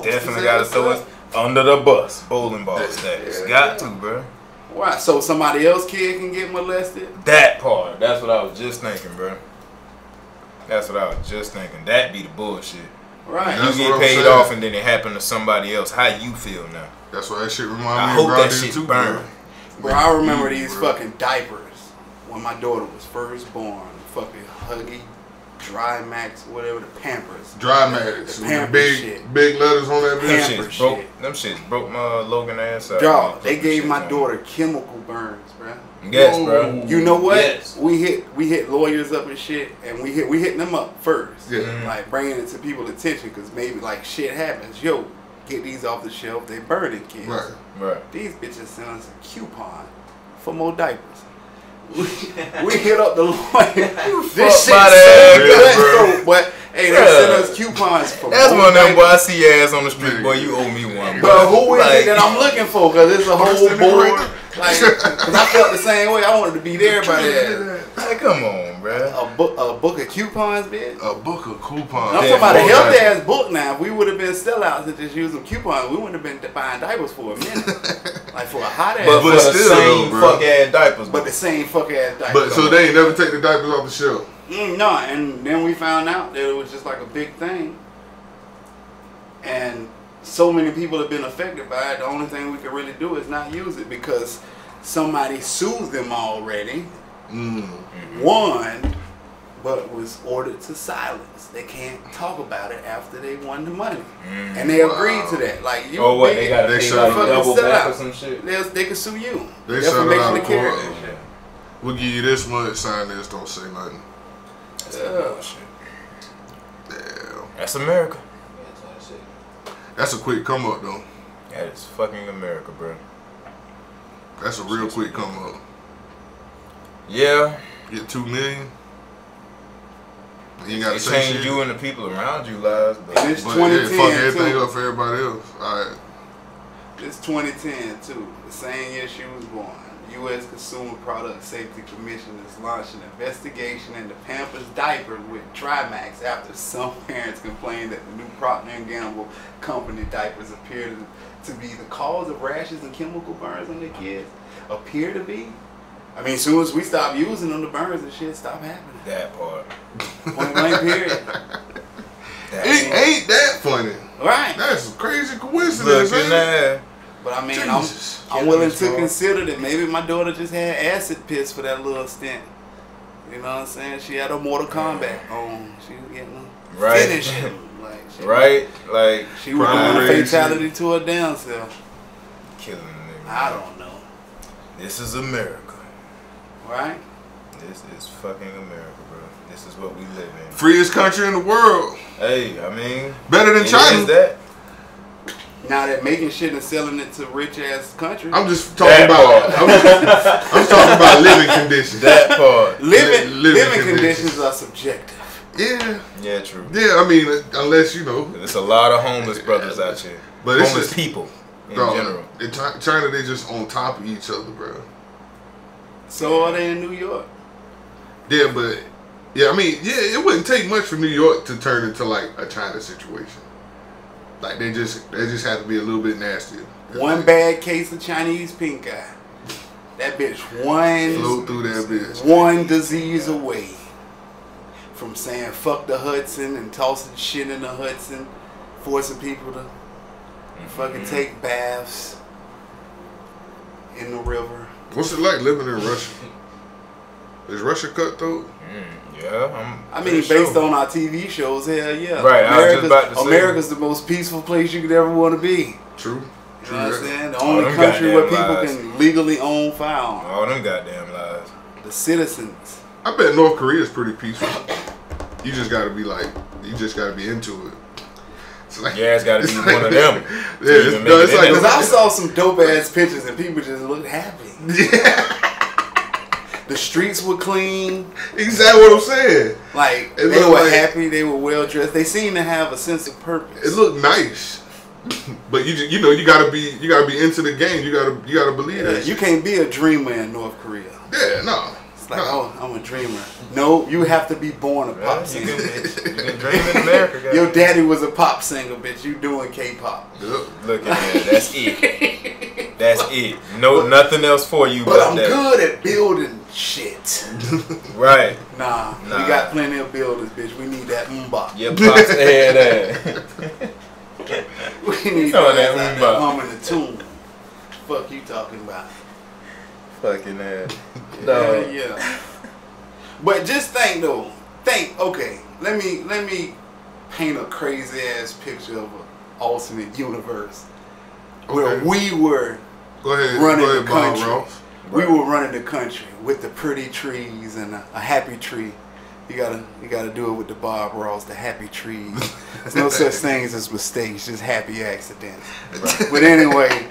definitely got to throw us under the bus. Bowling ball status. Got to, bro. Why? So somebody else kid can get molested? That part. That's what I was just thinking, bro. That's what I was just thinking. That be the bullshit. Right. You get paid off and then it happened to somebody else. How you feel now? That's why that shit reminds me of I hope that shit too, burn. Bro, I remember these fucking diapers when my daughter was first born. Fucking Huggy, Dry Max, whatever, the Pampers. Dry Max. The Pampers big, shit. Big letters on that bitch. Them shits broke my Logan ass out. Dog, they gave my daughter chemical burns, bro. Yes, bro. You know what? Yes. We hit lawyers up and shit, and we hitting them up first. Yeah. Like bringing it to people's attention, because maybe like shit happens. Yo, get these off the shelf. They burning kids. Right. These bitches sent us a coupon for more diapers. We hit up the lawyer. This shit so good, but hey, they sent us coupons for. That's one of them boy I see your ass on the street, boy. You owe me one, bro. Who is it that I'm looking for? Cause it's a whole board. Like, cause I felt the same way. I wanted to beat everybody ass. Hey, come on, bro. A book of coupons, bitch. A book of coupons. I'm talking about a healthy ass book now. If we would have been sellouts and just using coupons, we wouldn't have been buying diapers for a minute. Like for a hot ass. But still, the same fuck ass diapers. But the same fuck ass diapers. But so they ain't never take the diapers off the shelf. No, and then we found out that it was just like a big thing. And so many people have been affected by it. The only thing we can really do is not use it because somebody sued them already. Won, but was ordered to silence. They can't talk about it after they won the money. And they agreed to that. Like you, they got to pay like double back or some shit. They can sue you. They settled out of court. Character. We'll give you this much, sign this, don't say nothing. That's bullshit. Damn. That's America. That's a quick come up though. That is fucking America, bro. That's a real quick come up. Yeah. Get 2 million. You ain't got to It say changed shit. you and the people around you lives, but It's But 2010 fuck everything too. up for everybody else. Alright. It's 2010 too. The same year she was born. U.S. Consumer Product Safety Commission is launched an investigation into Pampers diapers with Trimax after some parents complained that the new Procter & Gamble company diapers appear to be the cause of rashes and chemical burns on their kids. Appear to be? I mean, as soon as we stop using them, the burns and shit stop happening. that part. Point blank period. It ain't that funny. Right. That's a crazy coincidence, Look ain't in it? there. But I mean, Jesus. I'm willing to consider that maybe my daughter just had acid piss for that little stint. You know what I'm saying? She had a Mortal Kombat on. She was getting Right. finishing. Like, Right? Like, she was doing a fatality to her damn self. killing a nigga. I don't know. This is America. Right? This is fucking America, bro. This is what we live in. Freest country in the world. Hey, I mean, Better than it China. is that. Now that making shit and selling it to rich ass countries. I'm just talking about. I'm talking about living conditions. That part. living conditions are subjective. Yeah. Yeah, true. Yeah. I mean, unless you know. There's a lot of homeless brothers out here. But it's homeless just- people in No, general. in China, they just on top of each other, bro. So are they in New York? Yeah, but I mean, it wouldn't take much for New York to turn into like a China situation. Like they just have to be a little bit nastier. One bad case of Chinese pink eye. That bitch Flow through that bitch. one disease away from saying fuck the Hudson and tossing shit in the Hudson, forcing people to fucking take baths in the river. What's it like living in Russia? Is Russia cutthroat? Yeah, I mean, based on our TV shows, hell yeah. Right, I was just about to say. America's the most peaceful place you could ever want to be. True. You know what I'm saying? The All only them country where people goddamn lies. can legally own firearms. all them goddamn lies. The citizens. I bet North Korea is pretty peaceful. You just gotta be like, you just gotta be into it. It's like, Yeah, it's got to be one of them. Yeah, it's like- Because I saw some dope ass pictures and people just looked happy. Yeah. The streets were clean. Exactly what I'm saying. Like, It they looked were like- happy. They were well dressed. They seemed to have a sense of purpose. It looked nice. But you know you gotta be into the game. You gotta believe that. You can't be a dreamer in North Korea. Yeah, no. It's like, oh, I'm a dreamer. No, you have to be born a pop You singer, bitch. can dream in America, guys. Your daddy was a pop singer, bitch. You doing K-pop. Yep. Look at that. That's it. That's it. No, nothing else for you But I'm that. good at building shit. Right. Nah, we Nah. got plenty of builders, bitch. We need that mbop. Your pops had that. We need know that that out there mbop. humming the tune. Fuck you talking about? Fucking ass. Yeah. But just think though. Okay, let me paint a crazy ass picture of an alternate universe where Okay. we were Go ahead. running Go the ahead, Bob country. Ross. We were running the country with the pretty trees and a happy tree. You gotta do it with the Bob Ross, the happy trees. There's no such things as mistakes, just happy accidents. But anyway,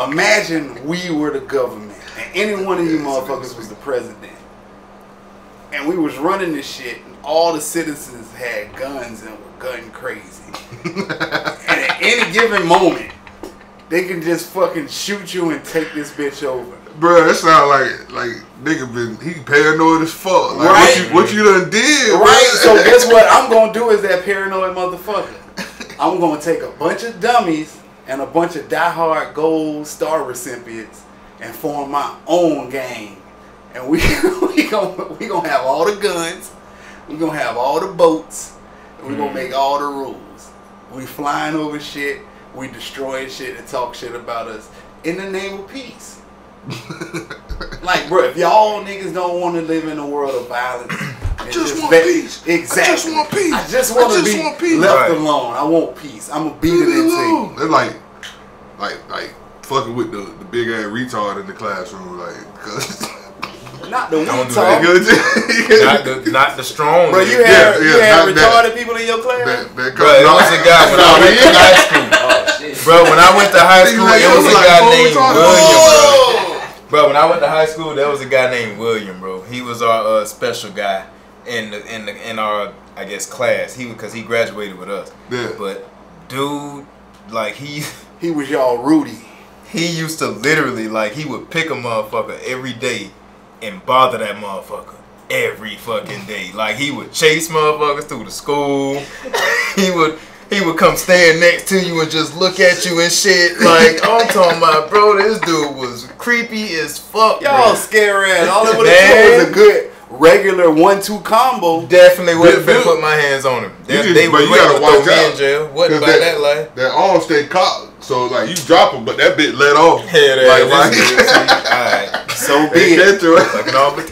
imagine we were the government and any one of you motherfuckers was the president. And we was running this shit and all the citizens had guns and were gun crazy. And at any given moment, they can just fucking shoot you and take this bitch over. Bro, that sound like nigga he paranoid as fuck. Like, right? What you done did? Right. So guess what I'm gonna do is that paranoid motherfucker. I'm gonna take a bunch of dummies and a bunch of diehard gold star recipients and form my own gang. And we gonna have all the guns. We gonna have all the boats. And we gonna make all the rules. We flying over shit. We destroying shit and talk shit about us in the name of peace. Like, bro, if y'all niggas don't want to live in a world of violence, I just want peace. Exactly. I just want peace. I just want to be left alone. I want peace. I'm gonna beat it into you. They're like fucking with the big ass retard in the classroom, like, cause not the retard. not the strong. Bro, you had retarded people in your class. Bro, it was a guy when I went to high school. Bro, when I went to high school, it was a guy named William. Bro, when I went to high school, there was a guy named William, bro. He was our special guy in our, I guess, class. Because he graduated with us. Yeah. But dude, like he was y'all Rudy. He used to literally, like, he would pick a motherfucker every day and bother that motherfucker every fucking day. Like, he would chase motherfuckers through the school. He would come stand next to you and just look at you and shit. Like, I'm talking about, bro, this dude was creepy as fuck. Y'all scary ass. All it would have been was a good regular 1-2 combo. Definitely would have been put my hands on him. They were ready to throw me in jail. Wasn't about that life. That arm stay caught. So, like, you drop him, but that bit let off. Hell yeah. Alright. So be it.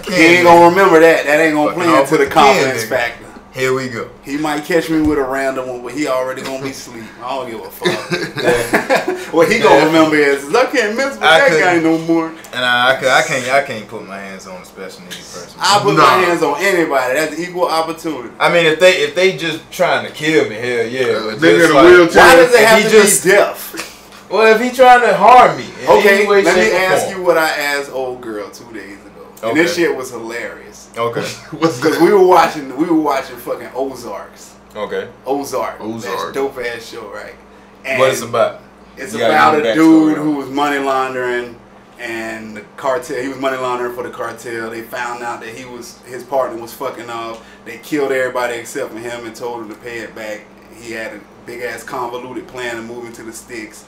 He ain't gonna remember that. That ain't gonna play into the confidence factor. Here we go. He might catch me with a random one, but he already gonna be asleep. I don't give a fuck. What he gonna remember is I can't mess with that guy no more. And I can't put my hands on a special needs person. I put my hands on anybody. That's equal opportunity. I mean, if they just trying to kill me, hell yeah. But they in a wheelchair. Why does it have to be death? Well, if he trying to harm me, okay. Let me ask you what I asked old girl 2 days ago, and this shit was hilarious. Okay. Because we were watching fucking Ozarks. Okay. Ozark. That dope ass show, right? And what is it about? It's about a dude who was money laundering and the cartel. He was money laundering for the cartel. They found out that his partner was fucking off. They killed everybody except for him and told him to pay it back. He had a big ass convoluted plan of moving to the sticks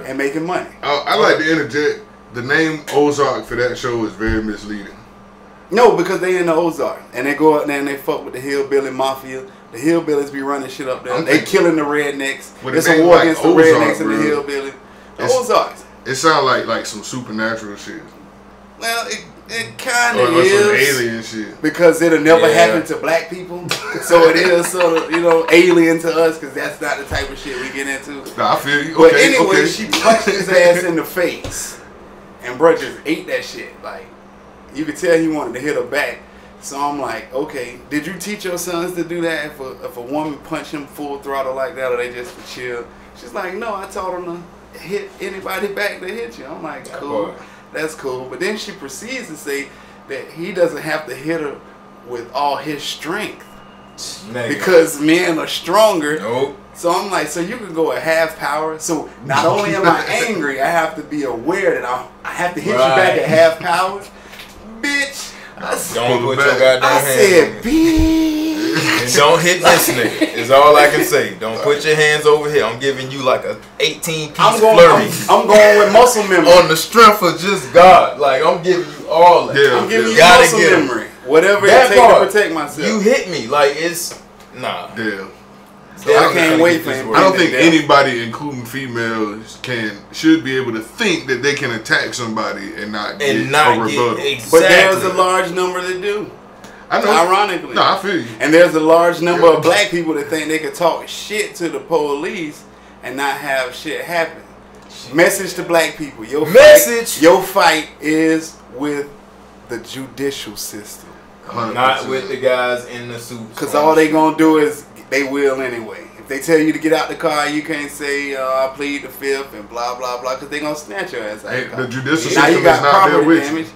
and making money. I like to interject. The name Ozark for that show is very misleading. No, because they in the Ozark and they go out there and they fuck with the hillbilly mafia. The hillbillies be running shit up there. They killing the rednecks. It's a war against the rednecks and the hillbillies. The Ozarks. It sounds like some supernatural shit. Well, it kind of is. Some alien shit. Because it'll never happen to black people. So it is sort of, alien to us because that's not the type of shit we get into. Nah, I feel you. But anyway, she punched his ass in the face. And bro just ate that shit. Like, you could tell he wanted to hit her back. So I'm like, okay, did you teach your sons to do that if a woman punch him full throttle like that, or they just for chill? She's like, no, I taught him to hit anybody back that hit you. I'm like, cool, that's cool. But then she proceeds to say that he doesn't have to hit her with all his strength because men are stronger. Nope. So I'm like, so you can go at half power. So not only am I angry, I have to be aware that I have to hit you back at half power. Bitch. Don't put your goddamn hands on me. I said, bitch. And don't hit this nigga. Is all I can say. Don't put your hands over here. I'm giving you like a 18-piece flurry. I'm going with muscle memory. On the strength of just God. Like, I'm giving you all that. I'm giving you muscle memory. Whatever it takes to protect myself. You hit me. Like, it's... Nah. Yeah. So I can't wait for him. I don't think anybody, including females, should be able to think that they can attack somebody and not get a rebuttal. But there's a large number that do. I know. Ironically. No, I feel you. And there's a large number of black people that think they could talk shit to the police and not have shit happen. Message to black people. Your fight is with the judicial system. 100%. Not with the guys in the suits. Because all they gonna do is they will anyway. If they tell you to get out the car, you can't say I plead the fifth and blah blah blah because they gonna snatch your ass out. The judicial system is not there with you.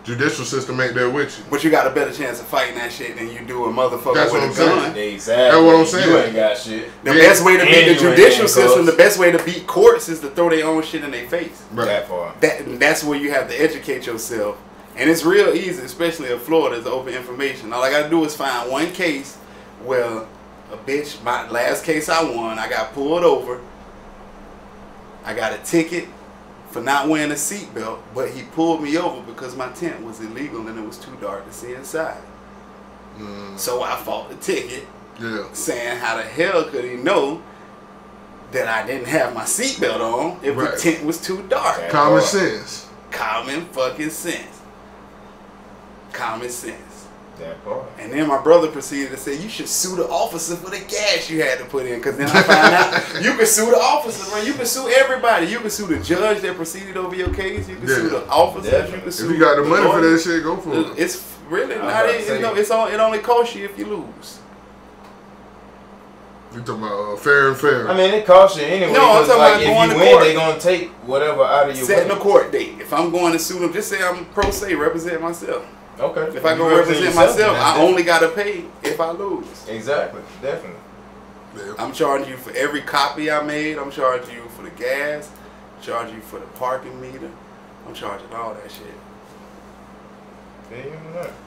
Judicial system ain't there with you. But you got a better chance of fighting that shit than you do a motherfucker That's with what a I'm gun. saying. Exactly. That's what I'm saying. You ain't got shit. The best way to beat the And you ain't judicial handcuffs. system, the best way to beat courts is to throw their own shit in their face. Right. That far. That's where you have to educate yourself. And it's real easy, especially in Florida, it's open information. All I gotta do is find one case where a bitch, my last case I won, I got pulled over. I got a ticket for not wearing a seatbelt, but he pulled me over because my tent was illegal and it was too dark to see inside. So I fought the ticket, saying how the hell could he know that I didn't have my seatbelt on if the tent was too dark? Common sense. Common fucking sense. Common sense. That part. And then my brother proceeded to say, you should sue the officer for the gas you had to put in. Because then I found out you can sue the officer, man. You can sue everybody. You can sue the judge that proceeded over your case. You can sue the officers. You can sue if you got the money for lawyers. that shit, go for it. It's really not. It only costs you if you lose. You talking about fair and fair? I mean, it costs you anyway. No, I'm talking like, about if going you to win, court. they gonna take whatever out of your Setting a way. court date. If I'm going to sue them, just say I'm pro se, represent myself. Okay. If I go represent myself, I only gotta pay if I lose. Exactly. Definitely. Yeah. I'm charging you for every copy I made. I'm charging you for the gas. I'm charging you for the parking meter. I'm charging all that shit.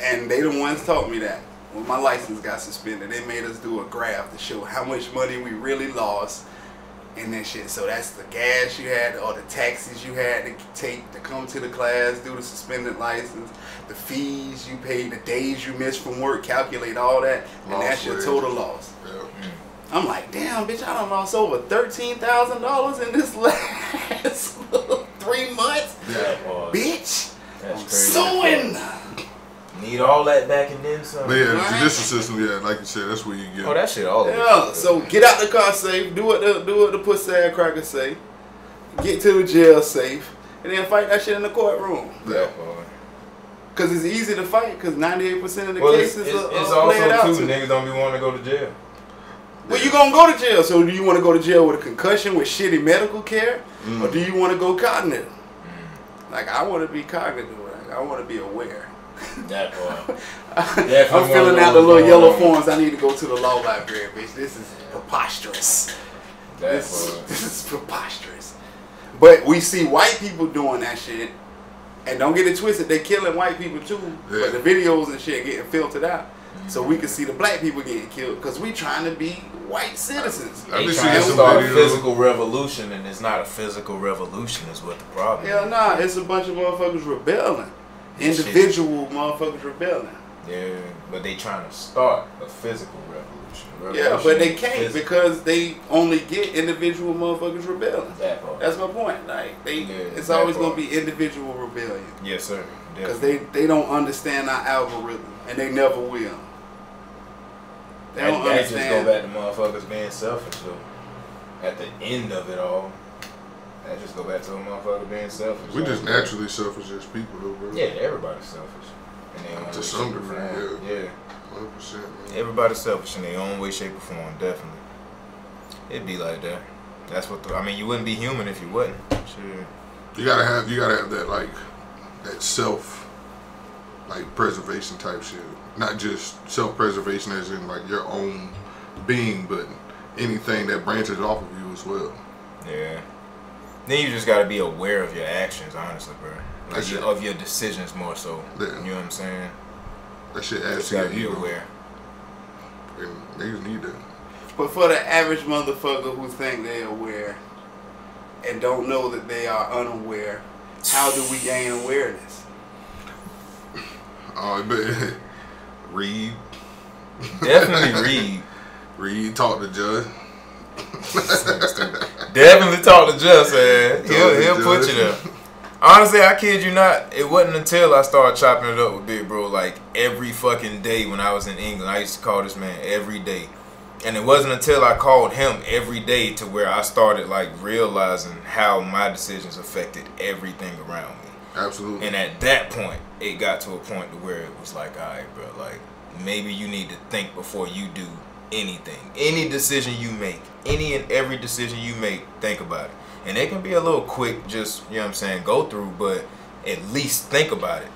And they the ones taught me that. When my license got suspended, they made us do a graph to show how much money we really lost in that shit. So that's the gas you had, or the taxes you had to take to come to the class, do the suspended license, the fees you paid, the days you missed from work, calculate all that, and that's your total loss. Yeah. I'm like, damn, bitch, I done lost over $13,000 in this last 3 months. Yeah. Bitch, That's crazy. suing. Need all that back and then some. But yeah, the judicial system, like you said, that's where you get. Oh, that shit all Yeah, so get out the car safe, do what the pussy ass cracker say, get to the jail safe, and then fight that shit in the courtroom. Yeah. Cause it's easy to fight, cause 98% of the Well, cases it's are played out. also too, niggas don't be wanting to go to jail. Well, you gonna go to jail. So do you want to go to jail with a concussion with shitty medical care, or do you want to go cognitive? Like I want to be cognitive. Like, I want to be aware. That part. I'm filling out the little yellow forms. I need to go to the law library, bitch. This is preposterous. This is preposterous. But we see white people doing that shit, and don't get it twisted. They killing white people too. Yeah. But the videos and shit getting filtered out, so we can see the black people getting killed because we trying to be white citizens. I've They been trying seeing to some start a videos. physical revolution, and it's not a physical revolution. Is what the problem. Hell nah, it's a bunch of motherfuckers rebelling. Individual motherfuckers rebelling. Yeah, but they trying to start a physical revolution. Yeah, but they can't because they only get individual motherfuckers rebelling. That part. That's my point. Like it's that always part. gonna be individual rebellion. Yes, sir. Because they don't understand our algorithm, and they never will. They don't that just understand. go back to motherfuckers being selfish though. At the end of it all, that just go back to a motherfucker being selfish. We just naturally selfish as people, though, bro. Yeah, everybody's selfish. In their own To way, some shape, or degree, form. yeah. 100%, man. Everybody's selfish in their own way, shape, or form. Definitely. It'd be like that. That's what I mean. You wouldn't be human if you wasn't. Sure. You gotta have that like that self preservation type shit. Not just self-preservation as in like your own being, but anything that branches off of you as well. Yeah. Then you just gotta be aware of your actions, honestly, bro. Like of your decisions more so. Yeah. You know what I'm saying? That shit You adds just to gotta your be ego. aware. And niggas need that. But for the average motherfucker who think they're aware and don't know that they are unaware, how do we gain awareness? But read. Definitely read. Read, talk to judge. Definitely talk to Just, man. He'll put Judge. you there. Honestly, I kid you not, it wasn't until I started chopping it up with Big Bro like every fucking day when I was in England. I used to call this man every day. And it wasn't until I called him every day to where I started like realizing how my decisions affected everything around me. Absolutely. And at that point, it got to a point to where it was like, all right, bro, like maybe you need to think before you do anything. Any decision you make, any and every decision you make, think about it. And it can be a little quick, just, you know what I'm saying, go through, but at least think about it.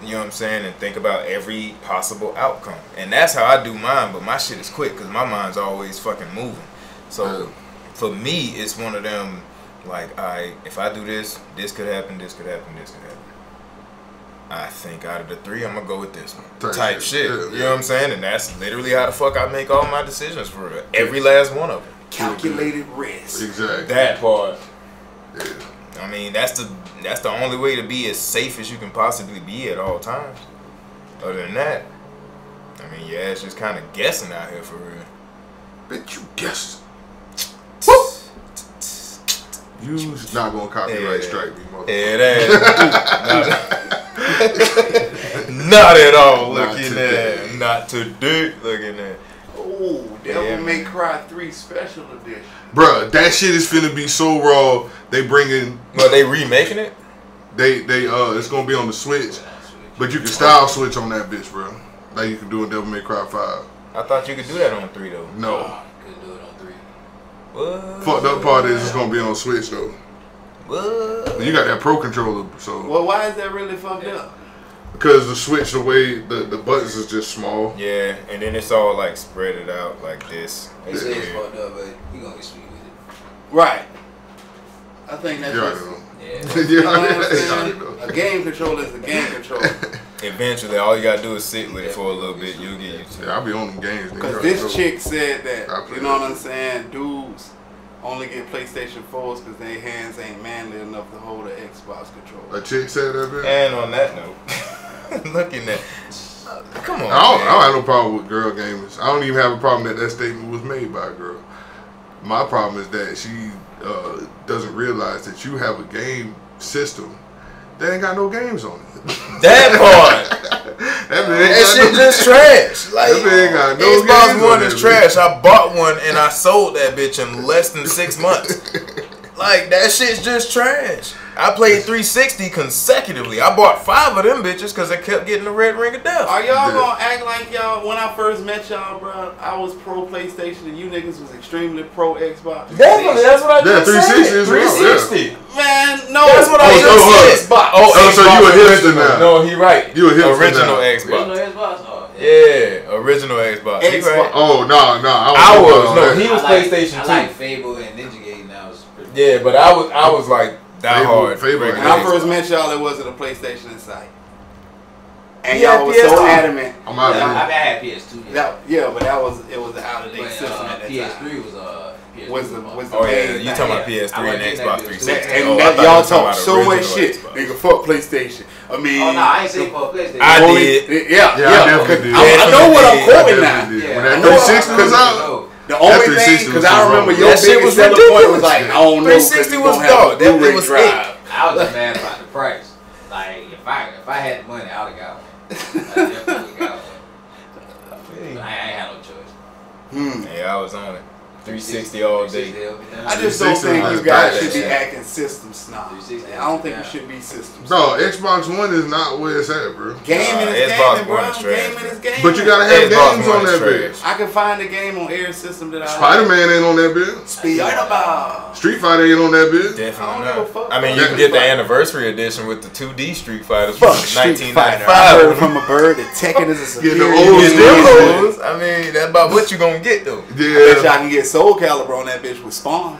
You know what I'm saying? And think about every possible outcome. And that's how I do mine, but my shit is quick because my mind's always fucking moving. So for me, it's one of them, like, if I do this, this could happen, this could happen, this could happen. I think out of the three, I'm going to go with this one. Type shit. You know what I'm saying? And that's literally how the fuck I make all my decisions for every last one of them. Calculated risk. Exactly. That part. Yeah. I mean, that's the only way to be as safe as you can possibly be at all times. Other than that, I mean, yeah, it's just kind of guessing out here for real. Bitch, you guess. You's not gonna copyright strike me, motherfucker. Yeah, that. Not at all. Looking at, not today. Looking at. Oh, Devil May Cry 3 Special Edition. Bruh, that shit is finna be so raw. They bringing. Well, they remaking it. It's gonna be on the Switch, but you can style switch on that bitch, bro. Like you can do in Devil May Cry 5. I thought you could do that on 3 though. No. Couldn't do it on 3. What? Fucked up part is it's gonna be on Switch though. What? You got that Pro controller, so. Well, why is that really fucked up? Because the Switch, the way the buttons is just small. Yeah, and then it's all like spread it out like this. They say it's fucked up, but you gonna get sweet with it. Right. I think that's Yeah, just, Yeah. you know what I'm saying? A game controller is a game controller. Eventually, all you gotta do is sit with it for a little bit. You'll get used to it. Yeah, I'll be on them games. Because this chick said that, you know what I'm saying, dudes only get PlayStation 4s because their hands ain't manly enough to hold an Xbox controller. A chick said that, man? And on that note, looking at, come on. I don't have no problem with girl gamers. I don't even have a problem that that statement was made by a girl. My problem is that she doesn't realize that you have a game system that ain't got no games on it. That part. That shit just trash. Like, that got no Xbox games One on is that trash. I bought one and I sold that bitch in less than 6 months. Like, that shit's just trash. I played 360 consecutively. I bought 5 of them bitches because I kept getting the red ring of death. Are y'all gonna act like y'all, when I first met y'all, bro, I was pro PlayStation and you niggas was extremely pro Xbox? Definitely, that's what I just said. 360 is well, 360. Man, no. That's what I just said. Oh, so you a hipster now. No, he right. You a hipster Original now. Xbox. Original Xbox? Oh, Yeah, original Xbox. He right. Oh, no. I was. No, he was PlayStation 2. I like Fable and Ninja Gaiden now. Yeah, but I was like die hard. Fable. When I first met y'all, there wasn't a PlayStation in sight. And Yeah, y'all was PS2. so adamant. I'm out of I here. had PS2. Yeah, but it was the out of date But, system at that time. PS3 was PS3 Was the Oh yeah, main you thing. talking about PS3 I and wasn't Xbox in that 360? And Oh, I that thought y'all you were talking talk about so much original shit. Xbox. Nigga, fuck PlayStation. I mean, Oh no, I ain't saying for PlayStation. I only- did. Yeah, Yeah, I definitely did. I know what I'm I quoting now. Definitely did. Yeah. When I that know 360 was I'm- out, The only That thing, 360 because was I wrong. remember your That shit biggest was selling point was ridiculous. like, I don't know, 360 was dog. That Blu-ray was drive. it. I was just mad about the price. Like if I had the money, I would have got one. I definitely got one. I ain't had no choice. Yeah, I was on it. 360 all day. I just don't 360 think was you guys bad. should be acting system snob. 360 I don't think you should be system no, snob. Xbox One is not where it's at, bro. Gaming is Xbox gaming, bro. One is trash, Gaming is gaming. But you gotta have Xbox games One on is that trash. bitch. I can find a game on every system that I Spider-Man ain't on that bitch. Spider-Man. Street Fighter ain't on that bitch. Definitely I don't give a not. fuck I mean, you about can get the Street Fighter. anniversary edition with the 2D Street Fighters Fuck from Street Fighter. I 1995. heard from a bird that Tekken is a Get the superior old game. school. I mean, that's about what you gonna get though. I bet y'all Yeah, can get Soul Calibur on that bitch with Spawn.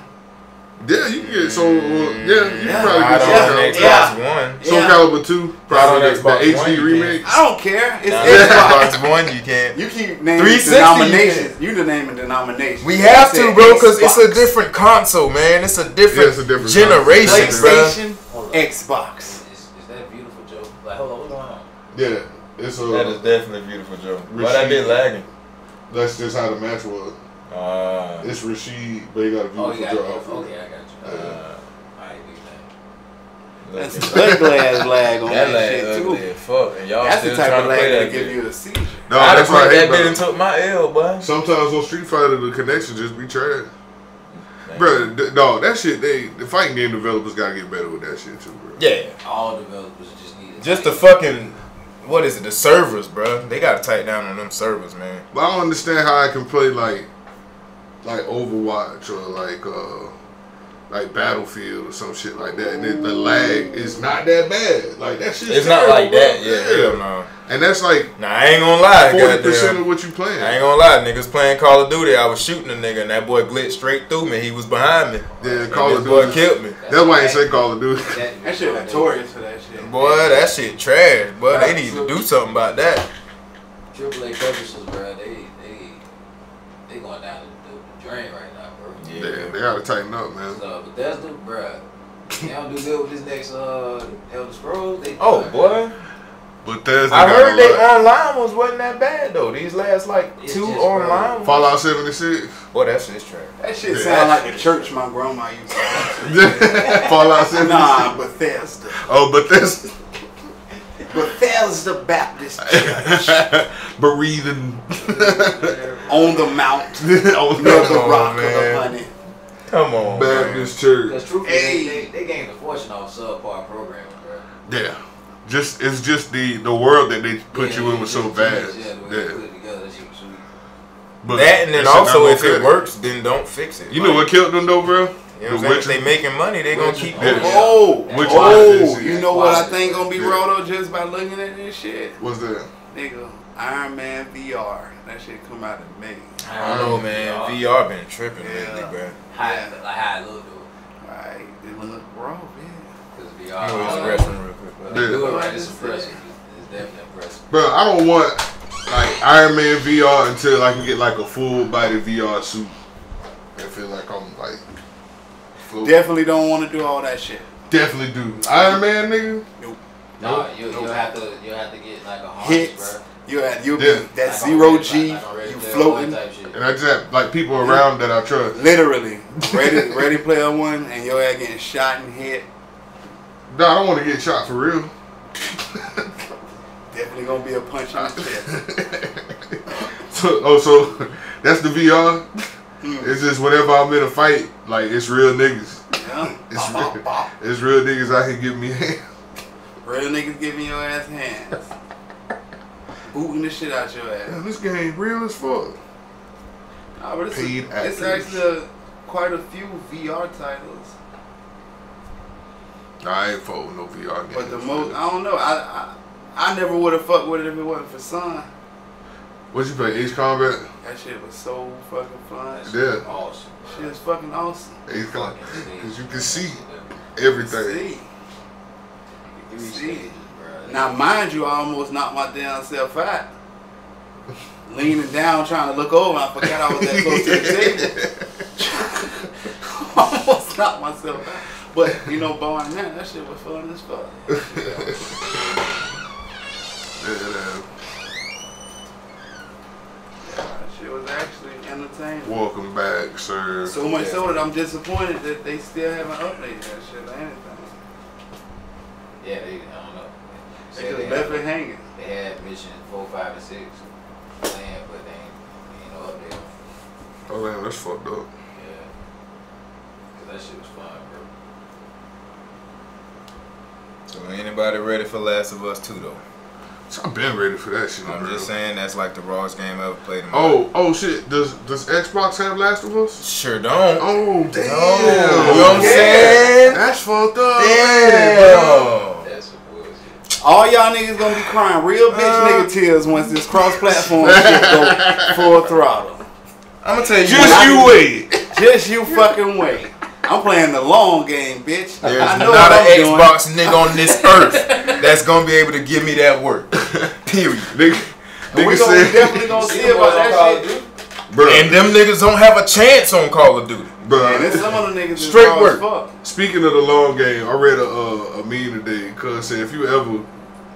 yeah, you can get Soul. Yeah, you can probably I get don't Soul on Calibur. Xbox One. Soul Yeah. Calibur 2, probably on the Xbox One, HD you remake. I don't care. It's On Xbox. Xbox One, you can't. You keep naming 360 denominations. You naming denominations. We I have said to, bro, because it's a Xbox. different console, man. It's a different, Yeah, it's a different generation, bro. PlayStation, Xbox. Is that beautiful, Joe? Like, hold on, what's going on? Yeah, it's That is definitely beautiful, Joe. Why that bit lagging? That's just how the match was. It's Rashid, but he got a Oh, beautiful you got draw. it. Okay, I got you. Alright, do that. That's ugly ass lag on That that, lag shit ugly too. as fuck, and y'all That's the still type trying of to lag play that'll that give bit. you a seizure. No, I'd have that's why I played hate that bit about and it. took my L, boy. Sometimes on Street Fighter, the connection just be trash. Bro, dog, that shit, the fighting game developers gotta get better with that shit too, bro. Yeah, All developers just need just the fucking, what is it, the servers, bro. They gotta tighten down on them servers, man. But I don't understand how I can play like Overwatch or like Battlefield or some shit like that, and the lag is not that bad. Like that shit. It's not like that. Yeah, hell no. And that's like nah, I ain't gonna lie. 40% of what you playing. I ain't gonna lie. Niggas playing Call of Duty. I was shooting a nigga, and that boy glitched straight through me. He was behind me. Yeah, Call of Duty. Boy killed me. That's why I ain't say Call of Duty. That shit notorious for that shit. Boy, that shit trash. Boy, they need to do something about that. AAA publishers, bro, they going down the drain right now, bro. Yeah, they gotta tighten up, man. So Bethesda, bro, they don't do good with this next Elder Scrolls. Boy. Bethesda. I heard they online wasn't that bad though. These last like It's 2 just, online ones. Fallout 76. Boy, that shit's trash. That shit sound like the church my grandma used to Fallout 76. Nah, Bethesda. Oh, Bethesda. Bethesda Baptist Church. Breathing. On the mount. On Near the on, rock man. of the honey. Come on, Baptist man. Church. That's true. Hey. They gained a fortune off subpar programming, bro. Yeah. It's just the world that they put you in was so vast. Yeah, the way they put it together, that shit was sweet. But That and then that shit also not if gonna it cut works, then don't fix it. You know what killed them though, bro? You know what I'm saying? If they making money, they gonna keep doing it. Which You know what I think gonna be raw though just by looking at this shit? What's that? Nigga, Iron Man VR. That shit come out in May. I don't know, man. VR been tripping lately, bro. High look though. Right, it look raw, man. Because You VR. know, it's restroom real quick, bro. They do it right, it's impressive. It's definitely impressive. Bro, I don't want like Iron Man VR until I can get like a full body VR suit and feel like I'm like floating. Definitely don't want to do all that shit. Definitely do. Iron Man, nigga. Nope. No, you'll have to get like a harness, Hits. bro. You'll be Yeah. that Like zero on G. like on Ready You Player floating. One type shit. And I just have like people around that I trust. Literally, ready Player One, and your ass getting shot and hit. No, I don't want to get shot for real. Definitely gonna be a punch in the chest. So that's the VR. It's just whenever I'm in a fight, like it's real niggas. Yeah. It's real niggas out here giving me hands. Real niggas giving your ass hands. Booting the shit out your ass. Yeah, this game real as fuck. Nah, but Paid it's actors. actually quite a few VR titles. Nah, I ain't fuck with no VR games. But the most, I don't know. I never would have fucked with it if it wasn't for Sun. What you play? Ace Combat? That shit was so fucking fun. Yeah. Awesome. Shit is fucking awesome. Ace Combat. Fucking Because you can see. see everything. See. Three See. stages, bro. Now, mind you, I almost knocked my damn self out. Leaning down, trying to look over, I forgot I was that close to the table. Almost knocked myself out. But, you know, barring that shit was fun as fuck. Yeah. That shit was actually entertaining. Welcome back, sir. So much so that I'm disappointed that they still haven't updated that shit or anything. Yeah, I don't know. They just left it hanging. They had mission 4, 5, and 6 planned, but they ain't no update. Oh man, that's fucked up. Yeah. Cause that shit was fun, bro. So anybody ready for Last of Us 2 though? So I've been ready for that shit. I'm bro. just saying that's like the rawest game I ever played in my life. Oh shit. Does Xbox have Last of Us? Sure don't. Oh damn. You know what I'm saying? That's fucked up. Damn. That's some bullshit. All y'all niggas gonna be crying real bitch nigga tears once this cross-platform shit go full throttle. I'm gonna tell you. Just you wait. Just you fucking wait. I'm playing the long game, bitch. There's I know not what an I'm Xbox nigga on this earth that's gonna be able to give me that work. Period. doing. We Nigga gonna definitely gonna see about that shit. Bruh, And them niggas don't have a chance on Call of Duty. And bruh. there's some of the niggas Straight is raw work. as fuck. Speaking of the long game, I read a meme today. Cuz said if you ever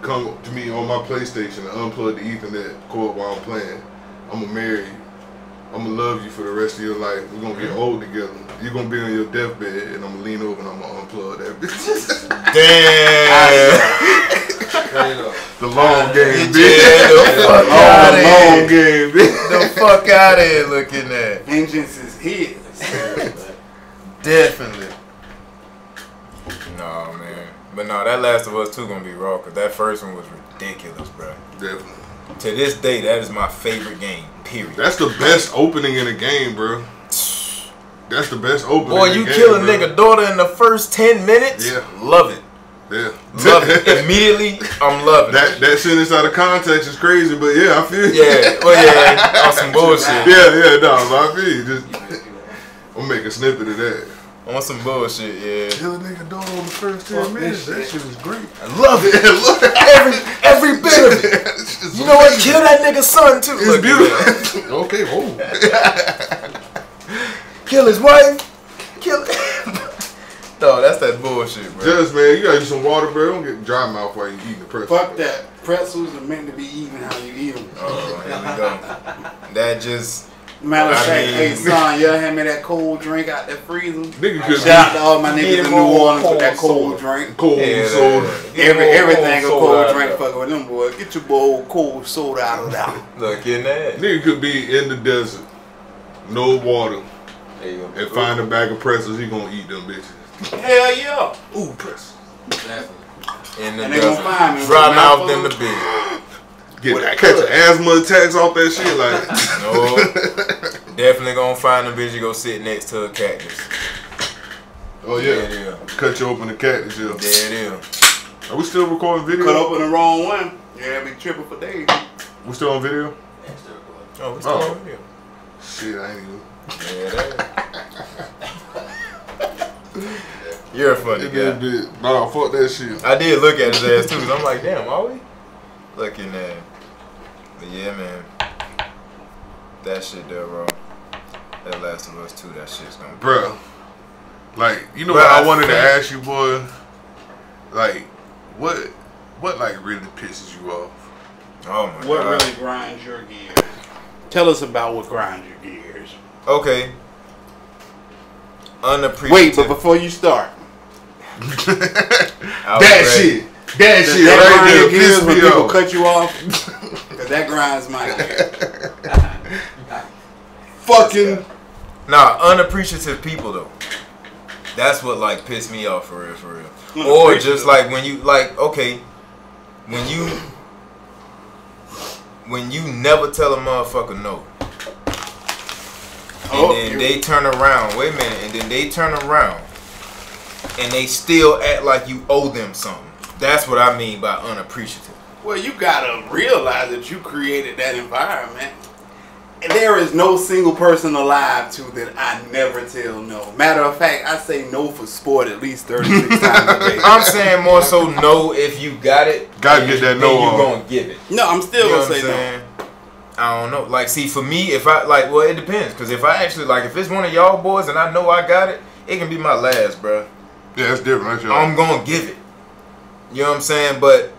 come to me on my PlayStation and unplug the Ethernet cord while I'm playing, I'm gonna marry you. I'm gonna love you for the rest of your life. We're gonna get old together. You're gonna be on your deathbed, and I'm gonna lean over and I'm gonna unplug that bitch. Damn. The long game, Yeah, bitch. the fuck out of Long here. game, bitch. The fuck out of here looking at. Vengeance is his. Definitely. No, man. But no, that Last of Us 2 gonna be raw, because that first one was ridiculous, bro. Definitely. To this day, that is my favorite game, period. That's the best opening in a game, bro. That's the best opening. Boy, you kill a nigga daughter in the first 10 minutes. Yeah. Love it. Yeah. Love it. Immediately, I'm loving it. That sentence out of context is crazy, but yeah, I feel you. Yeah. Well, yeah. On some bullshit. Yeah, no, I feel you. Just, I'm make a snippet of that. On some bullshit, yeah. Kill a nigga daughter on the first 10 minutes. That shit is great. I love it. every bit of it. You know what? Kill that nigga's son too. It's beautiful. Okay, whoa. Kill his wife. Kill. No, that's that bullshit, bro. Just man, you gotta use some water, bro. Don't get dry mouth while you eating the pretzels. Fuck that. Pretzels are meant to be eaten how you eat them. Oh, here we go. That just. Matter of fact, hey son, y'all hand me that cold drink out that freezer. Nigga could Shout out to all my niggas in New Orleans with that cold drink. Cold soda. Everything a cold drink fucking with them boys. Get your bowl cold soda out of that. Look in that. Nigga could be in the desert, no water, and find a bag of pretzels. He gonna eat them bitches. Hell yeah. Ooh, pretzels. In the And they gonna find me. dry mouth in the bed. Catch an asthma attacks off that shit like. No. Definitely gonna find a bitch you go sit next to a cactus. Oh yeah. There it is. Cut you open the cactus. Yeah. There it is. Are we still recording video? Cut open the wrong one. Yeah, be tripping for days. We still on video? Oh, we still on video. Shit, I ain't even. Yeah, you're a funny guy. Nah, fuck that shit. I did look at his ass too, cause I'm like, damn, are we? Looking at. But yeah, man. That shit there, bro. That Last of Us 2, that shit's gonna be. Bruh. Like, you know what I wanted to ask you, boy? Like, what like really pisses you off? Oh my god. What really grinds your gears? Tell us about what grinds your gears. Okay. Unappreciative. Wait, but before you start. That shit right there gears piss when me people off. cut you off. Cause that grinds my gears. Fucking. Nah, unappreciative people though. That's what like pissed me off for real. Or just like when you like, okay, when you never tell a motherfucker no. And then they turn around, wait a minute, and then they turn around and they still act like you owe them something. That's what I mean by unappreciative. Well, you gotta realize that you created that environment. And there is no single person alive to that I never tell no. Matter of fact, I say no for sport at least 36 times a day. I'm saying more so no if you got it. Gotta get that no you on. gonna give it. No, I'm still You know gonna what say I'm no. saying? I don't know. Like, see, for me, if I like, well, it depends. Cause if I actually like, if it's one of y'all boys and I know I got it, it can be my last, bro. Yeah, that's different. That's y'all. I'm gonna give it. You know what I'm saying? But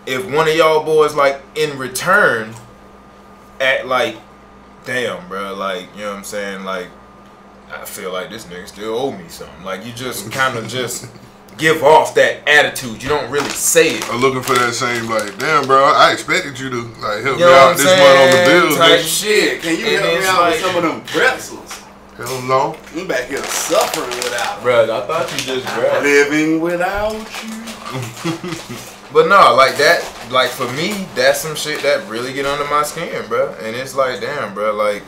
if one of y'all boys like in return act like, damn, bro, like, you know what I'm saying? Like, I feel like this nigga still owe me something. Like, you just kind of just give off that attitude. You don't really say it. I'm looking for that same, like, damn, bro, I expected you to, like, help You me know out what I'm this month on the saying? bills, Type nigga. shit. Can you And help me it's out like, with some of them pretzels? Hell no. I'm back here suffering without them. Bro, I thought you just grabbed. Living without you. But no, like that, like for me, that's some shit that really get under my skin, bro. And it's like, damn, bro, like,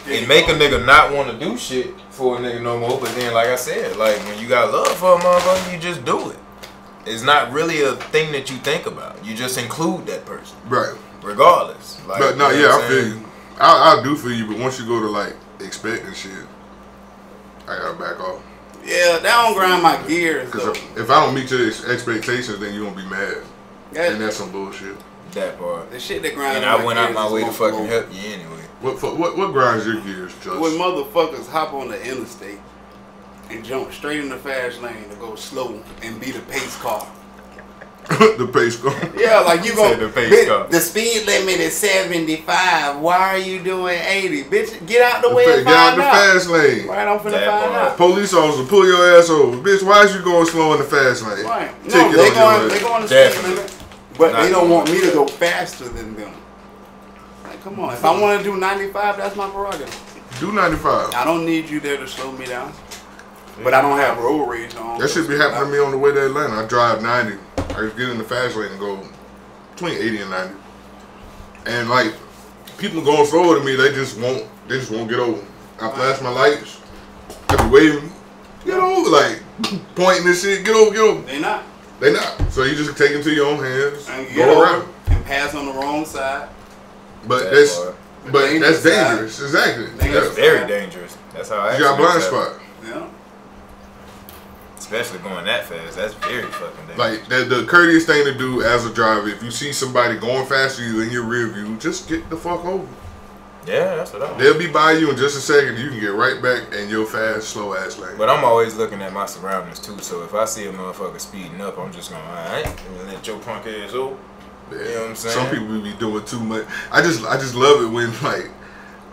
it make a nigga not want to do shit for a nigga no more. But then, like I said, like when you got love for a motherfucker, you just do it. It's not really a thing that you think about. You just include that person, Right. regardless. Like, But no, you know yeah, what I I'm feel saying? you. I do feel you, but once you go to, like, expecting shit, I gotta back off. Yeah, that don't grind my gears Because though. if I don't meet your expectations, then you're gonna be mad. And that's some bullshit. That part. The shit that grinds And my I went out gears my is way to gonna fucking blow. help you anyway. What grinds your gears, Judge? When motherfuckers hop on the interstate and jump straight in the fast lane to go slow and beat a pace car. The pace car. Yeah, like you Say go. the pace car. The speed limit is 75. Why are you doing 80? Bitch, get out the way and Get out find the out. fast lane. Right, I'm finna That find part. out. Police officer, pull your ass over. Bitch, why is you going slow in the fast lane? Right. No, Ticket they on going your the ass. speed Definitely. limit, but Not they don't going want me to go faster than them. Like, come on. If I want to do 95, that's my prerogative. Do 95. I don't need you there to slow me down. But I don't have road rage on. That should be happening to me on the way to Atlanta. I drive 90. I just get in the fast lane and go between 80 and 90. And like people going slower than me, they just won't get over. I flash my lights. If waving. Get over, like pointing and shit. Get over. They not. They not. So you just take them to your own hands. And Go around. And pass on the wrong side. But that's dangerous. Exactly. That's very dangerous. That's how I. You got a blind spot. Yeah. Especially going that fast. That's very fucking dangerous. Like the courteous thing to do as a driver, if you see somebody going faster than you in your rear view, just get the fuck over. Yeah, that's what I'm. They'll be by you in just a second. You can get right back in your fast, slow ass lane. But I'm always looking at my surroundings too. So if I see a motherfucker speeding up, I'm just going, alright, let your punk ass over. Yeah. You know what I'm saying? Some people be doing too much. I just love it when like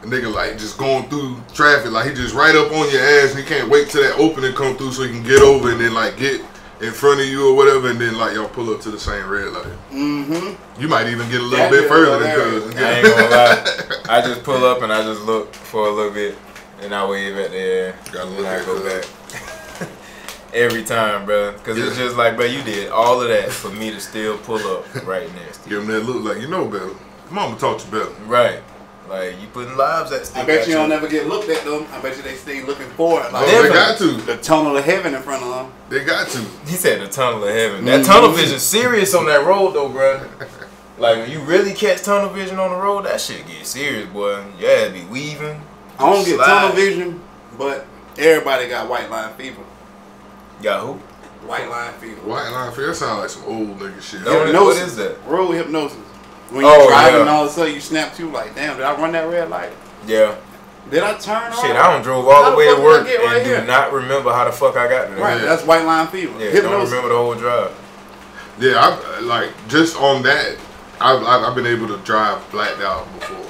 a nigga like just going through traffic, like he just right up on your ass and he can't wait till that opening come through so he can get over and then like get in front of you or whatever, and then like y'all pull up to the same red light. Mm-hmm. You might even get a little bit further than cuz. I ain't gonna lie. I just pull up and I just look for a little bit and I wave at the air. Gotta look and I at go that. back. Every time, bro. Because it's just like, bro, you did all of that for me to still pull up right next to you. Give them that look like you know better. Mama taught you better. Right. Like, you putting lives at stake. I bet you don't never get looked at them. I bet you they stay looking for it. Like, Oh, they got to. the tunnel of heaven in front of them. They got to. He said the tunnel of heaven. That tunnel vision serious on that road though, bro. Like when you really catch tunnel vision on the road, that shit get serious, boy. Yeah, it be weaving. I don't get slide. tunnel vision, but everybody got white line fever. Got who? White line fever. White line fear sound like some old nigga shit. No. Hypnosis. What is that? Road hypnosis. When Oh, you driving yeah. and all of a sudden you snap to like, damn, did I run that red light? Yeah. Did I turn Shit, on? I done drove all How the way fuck to did I work get right and here? do not remember how the fuck I got there. Right, Yeah. that's white line fever. Yeah, don't Hypnosis. remember the whole drive. Yeah, I like just on that. I've been able to drive blacked out before.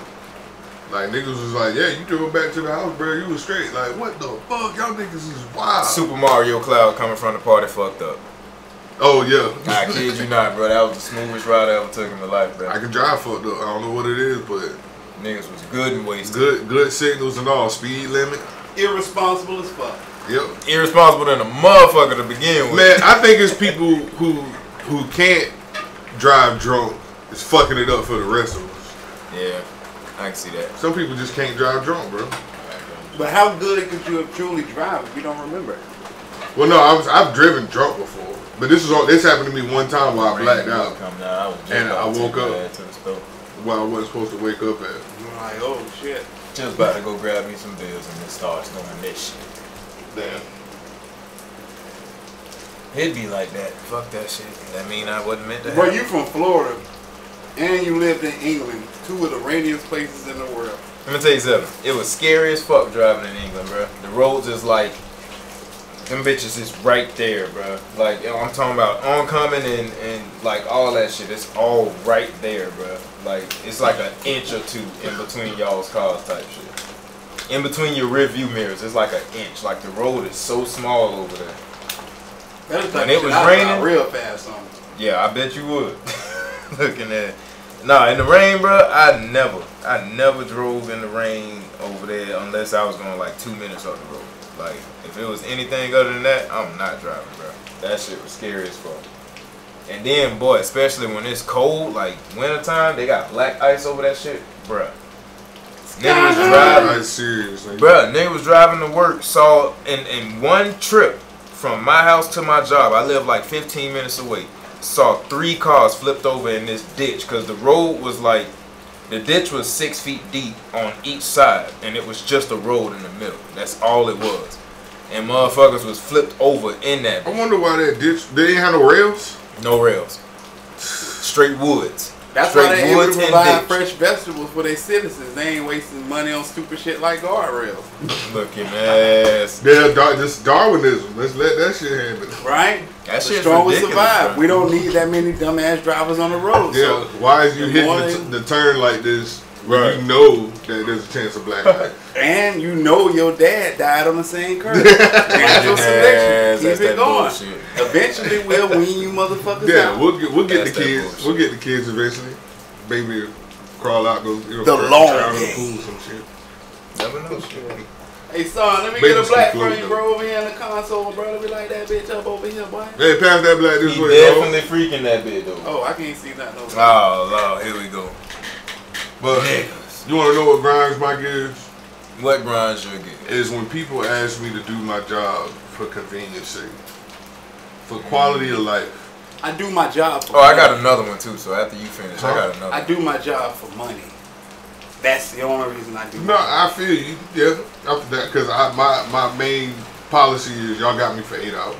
Like niggas was like, yeah, you drove back to the house, bro. You was straight. Like, what the fuck? Y'all niggas is wild. Super Mario Cloud coming from the party fucked up. Oh yeah. I kid you not, bro. That was the smoothest ride I ever took in my life, bro. I can drive fucked up. I don't know what it is, but Niggas was good and wasted. good signals and all. Speed limit. Irresponsible as fuck. Yep. Irresponsible than a motherfucker to begin with. Man, I think it's people who can't drive drunk is fucking it up for the rest of us. Yeah, I can see that. Some people just can't drive drunk, bro. But how good could you have truly drive if you don't remember it? Well, no, I've driven drunk before, but this happened to me one time while I blacked out, and I woke up while I wasn't supposed to wake up at. You're like, oh shit. Just about to go grab me some bills and it starts doing this shit. Damn. It'd be like that. Fuck that shit. That mean I wasn't meant to. Bro, you from Florida, and you lived in England, two of the rainiest places in the world. Let me tell you something. It was scary as fuck driving in England, bro. The roads is like, them bitches is right there, bro. Like, you know, I'm talking about oncoming and like all that shit. It's all right there, bro. Like, it's like an inch or two in between y'all's cars type shit. In between your rear view mirrors, it's like an inch. Like, the road is so small over there. That was When it was raining, real fast on me. yeah, I bet you would. Looking at, nah, in the rain, bro. I never drove in the rain over there unless I was going like 2 minutes up the road. Like, if it was anything other than that, I'm not driving, bro. That shit was scary as fuck. And then, boy, especially when it's cold, like wintertime, they got black ice over that shit, bruh. Nigga was driving, Seriously. bruh. Nigga was driving to work. Saw in one trip from my house to my job, I live like 15 minutes away. Saw 3 cars flipped over in this ditch because the road was like, the ditch was 6 feet deep on each side, and it was just a road in the middle. That's all it was. And motherfuckers was flipped over in that I bitch. wonder why that ditch. They ain't have no rails. No rails. Straight woods. That's Straight why they able woods to and provide ditch. fresh vegetables for their citizens. They ain't wasting money on stupid shit like guardrails. Looking ass. Yeah, this Darwinism. Let's let that shit happen. Right? That The shit's strong will ridiculous, survive. bro. We don't need that many dumbass drivers on the road. Yeah. So Why is you the hitting morning- the turn like this when Right. you know that there's a chance of black eye? and you know your dad died on the same curve. Yes, Natural selection. that's Keep that it going. bullshit. Eventually we'll wean you motherfuckers Yeah, out. we'll get That's the that kids. bullshit. We'll get the kids eventually. Baby, crawl out, go. You know, The crawl long out in the game. pool, some shit. Never know shit. Hey son, let me Baby get a black some float, frame, though. bro, over here in the console, bro. Let me light that bitch up over here, boy. Hey, pass that black this He way, definitely freaking that bit though. Oh, I can't see that no more. Oh Lord, here we go. dog. But Niggas. you want to know what Grimes mic is? What grinds your gears? Is when people ask me to do my job for convenience sake, for quality of life. I do my job for money. I got another one too, so after you finish, I got another I do my job for money. That's the only reason I do. No, I feel you. Yeah, after that, because my main policy is y'all got me for 8 hours.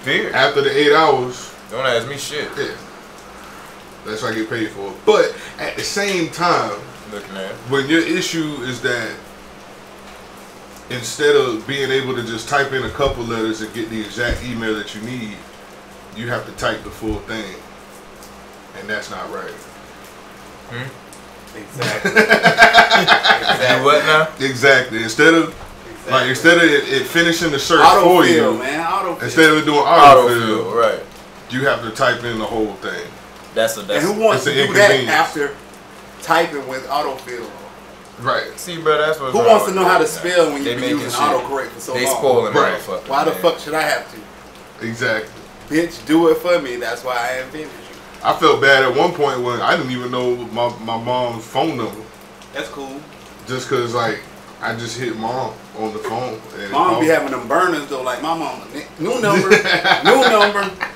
Period. After the 8 hours, don't ask me shit. Yeah, that's what I get paid for. But at the same time, looking at when your issue is that instead of being able to just type in a couple letters and get the exact email that you need, you have to type the full thing, and that's not right. Exactly. Exactly. What now? Exactly. Instead of it finishing the search for you, man. Instead of it doing autofill, right? You have to type in the whole thing. That's and who wants to do that after typing with autofill? Right. See, bro, that's what. Who wants to know how to spell when you've been using autocorrect for so long? They spoiling right. Why the fuck should I have to? Exactly. Bitch, do it for me. That's why I invented you. I felt bad at one point when I didn't even know my mom's phone number. That's cool. Just cause like I just hit mom on the phone. And mom be having them burners though, like my mama. New number,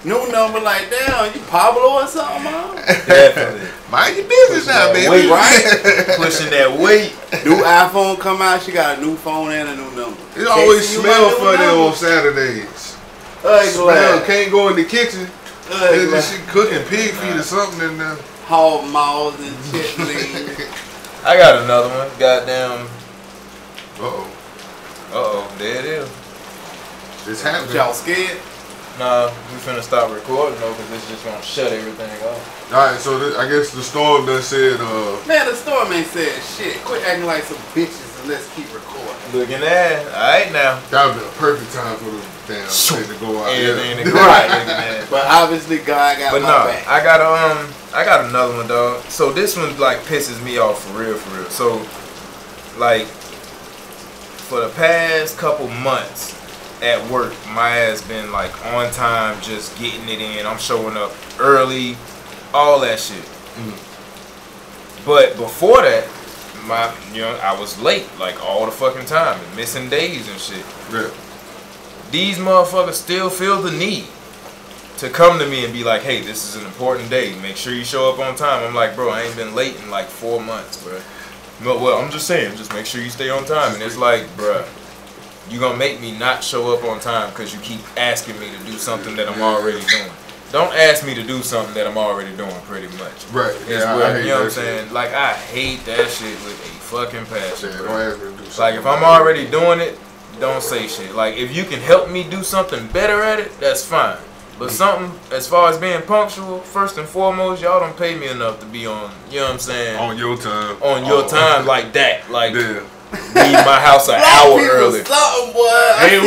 new number. Like damn, you Pablo or something, mom? Definitely. Mind your business now, baby. Weight, right? Pushing that weight. New iPhone come out, she got a new phone and a new number. It always smells funny on Saturdays. Smell, can't go in the kitchen. It's just she cooking pig feet or something in there. Hog maws and chitlins. I got another one. Goddamn. There it is. It's happening. Y'all scared? Nah, we finna stop recording though, cause this just gonna shut everything off. Alright, so I guess the storm done said, man, the storm ain't said shit. Quit acting like some bitches and let's keep recording. Looking at it. Alright now. That would be a perfect time for the damn thing to go out. Everything to go out. But obviously God got my back. I got another one, dog. So this one like pisses me off for real. So like for the past couple months at work, my ass been like on time, just getting it in. I'm showing up early, all that shit. But before that, I was late like all the fucking time and missing days and shit. Yeah. These motherfuckers still feel the need to come to me and be like, hey, this is an important day. Make sure you show up on time. I'm like, bro, I ain't been late in like 4 months, bro. No, well, I'm just saying, just make sure you stay on time. And it's like, bro, you gonna make me not show up on time because you keep asking me to do something that I'm already doing. Don't ask me to do something that I'm already doing, pretty much. Right. Yeah, you know what I'm saying? Like, I hate that shit with a fucking passion. Yeah, don't ask me to do something. Like, if I'm already doing it, don't say shit. Like, if you can help me do something better at it, that's fine. But something, as far as being punctual, first and foremost, y'all don't pay me enough to be on, you know what I'm saying? On your time. On your time like that. Like, yeah. Leave my house an hour early. Something, boy. Hey,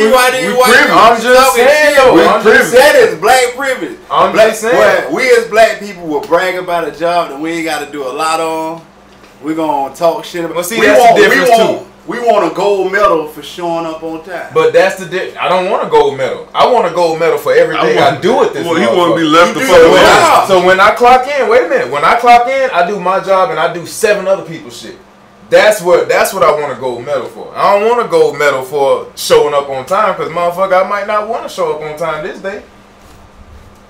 I'm just saying, though. That is black privilege. I'm just saying. Boy, we as black people will brag about a job that we ain't got to do a lot on. We're going to talk shit about. Well, see, that's the difference, too. We want a gold medal for showing up on time. But that's the difference. I don't want a gold medal. I want a gold medal for everything I do at this. Well, you want to be left the fuck alone. So when I clock in, wait a minute. When I clock in, I do my job and I do 7 other people's shit. That's what I want a gold medal for. I don't want a gold medal for showing up on time because, motherfucker, I might not want to show up on time this day.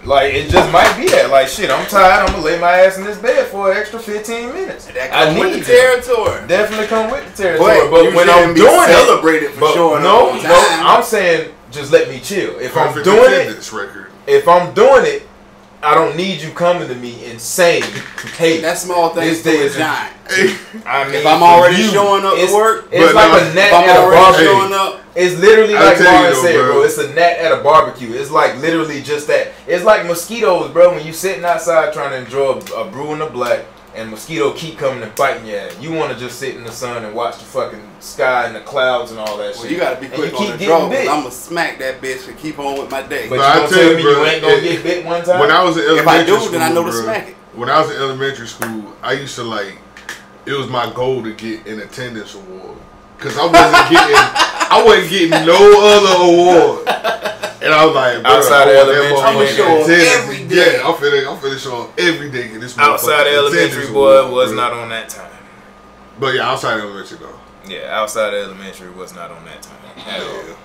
Like, it just might be that. Like, shit, I'm tired. I'm going to lay my ass in this bed for an extra 15 minutes. And that come with the territory. Definitely come with the territory. But when I'm doing celebrated for showing up on time. No, I'm saying just let me chill. If I'm doing it, I don't need you coming to me and saying, hey, that small thing this day is giant. I mean, if I'm already showing up to work, it's like a gnat at a barbecue. It's literally like Marvin said, bro. It's a gnat at a barbecue. It's like literally just that. It's like mosquitoes, bro. When you sitting outside trying to enjoy a brew in the black, and mosquito keep coming and biting you at. You want to just sit in the sun and watch the fucking sky and the clouds and all that shit. You gotta be quick on the draw. I'm gonna smack that bitch and keep on with my day. But you gonna tell me you ain't gonna get bit one time? When I was in elementary school, then I know to smack it. When I was in elementary school, I used to like. It was my goal to get an attendance award because I wasn't getting no other award. And I was like, outside of elementary, I'm gonna show up every day. Yeah, I'm finna show up every day. In this outside of elementary, boy, was not on that time. But yeah, outside of elementary though. Yeah, outside of elementary was not on that time at all.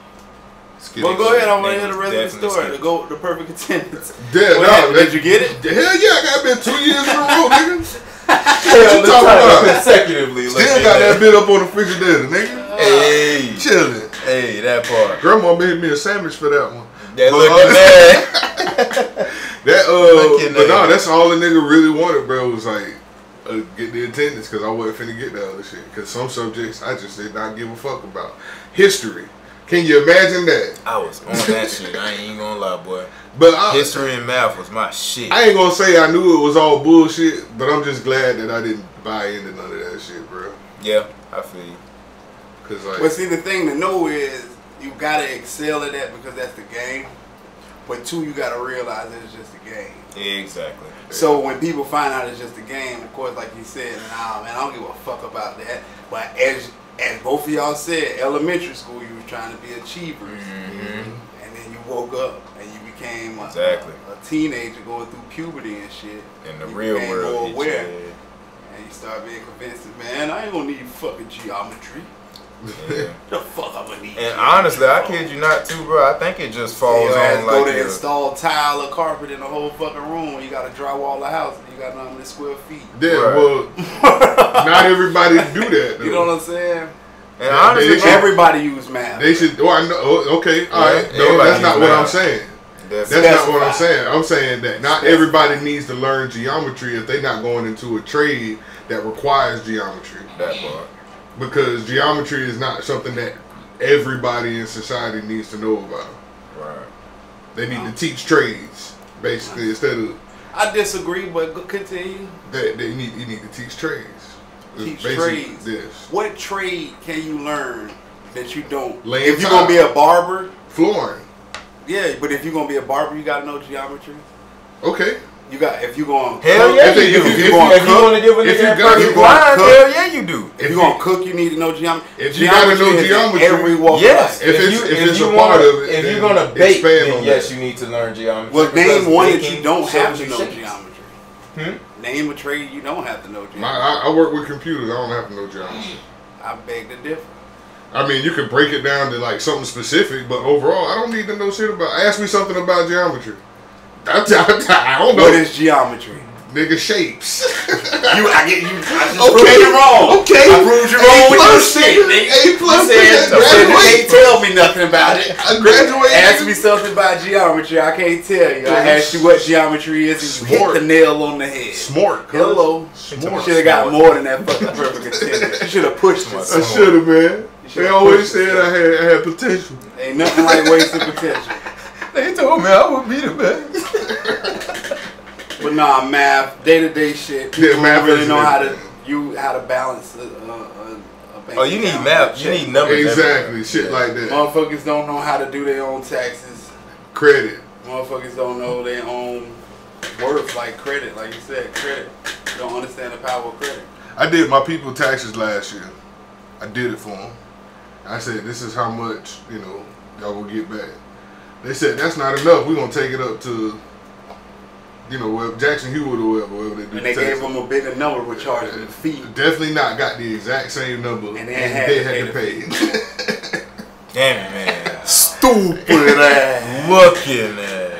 Well, go ahead. I want to hear the rest of the story. The perfect attendance. Did you get it? Hell yeah, I got been 2 years in a row, nigga. What you talking about? Consecutively. Still got that bit up on the refrigerator, nigga. Hey, chilling. Hey, that part. Grandma made me a sandwich for that one. That looking bad. But no, that's all the nigga really wanted, bro. Was like get the attendance because I wasn't finna get the other shit. Because some subjects I just did not give a fuck about. History. Can you imagine that? I was on that shit. I ain't gonna lie, boy. But history and math was my shit. I ain't gonna say I knew it was all bullshit, but I'm just glad that I didn't buy into none of that shit, bro. Yeah, I feel you. Cause like, well, see, the thing to know is you gotta excel at that because that's the game. But two, you gotta realize it's just a game. Yeah, exactly. So when people find out it's just a game, of course, like you said, nah, man, I don't give a fuck about that. But as both of y'all said, elementary school, you was trying to be achievers, and then you woke up and you became a teenager going through puberty and shit. In the real world, more aware, and you start being convinced, man, I ain't gonna need fucking geometry. Yeah. The fuck I'm gonna need. And honestly, I kid you not, too, bro. I think it just falls on like go to install tile or carpet in the whole fucking room. When you got to drywall the house. And you got how many square feet? Yeah, well, not everybody do that. Though. You know what I'm saying? And honestly, everybody use math. They should. Well, I know. Okay, all right. No, that's not what I'm saying. That's not what I'm saying. I'm saying that not everybody needs to learn geometry if they're not going into a trade that requires geometry. That part. Because geometry is not something that everybody in society needs to know about. Right. They need to teach trades, basically, instead of... I disagree, but continue. You need to teach trades. Teach trades. This. What trade can you learn that you don't? Laying if you're going to be a barber... Flooring. Yeah, but if you're going to be a barber, you got to know geometry. Okay. You got, if you going hell yeah, if you want to give a nigga a perfect blind, hell yeah, you do. If you going to cook, you need to know geometry. If you got to know geometry, every walk yes. of life. If it's a part of it, if you're gonna bake, then yes, you need to learn geometry. Well, name one that you don't have to know geometry. Name a trade you don't have to know geometry. I work with computers. I don't have to know geometry. I beg to differ. I mean, you can break it down to like something specific, but overall, I don't need to know shit about. Ask me something about geometry. I don't know. What is geometry? Nigga, shapes. I just proved you wrong. Okay. I proved you wrong with your shit, nigga. A+. You can't tell me nothing about it. I graduated. Ask me something about geometry. I can't tell you. I asked you what geometry is, and you hit the nail on the head. Smart. Hello. Smart. Should have got more than that fucking perfect attendance. You should have pushed it. I should have, man. They always said I had potential. Ain't nothing like wasted potential. They told me I would be the best. But nah, math, day-to-day shit. People don't really know how to balance a bank. Oh, you need math. You need numbers. Exactly, shit like that. Motherfuckers don't know how to do their own taxes. Credit. Motherfuckers don't know their own worth, like credit. Like you said, credit. You don't understand the power of credit. I did my people taxes last year. I did it for them. I said, this is how much, y'all will get back. They said, that's not enough. We're going to take it up to, Jackson Hewitt or whoever they do. And they gave them a bigger number with charging the fee. Definitely not got the exact same number. And they had to pay. Damn it, man. Stupid ass. Looking at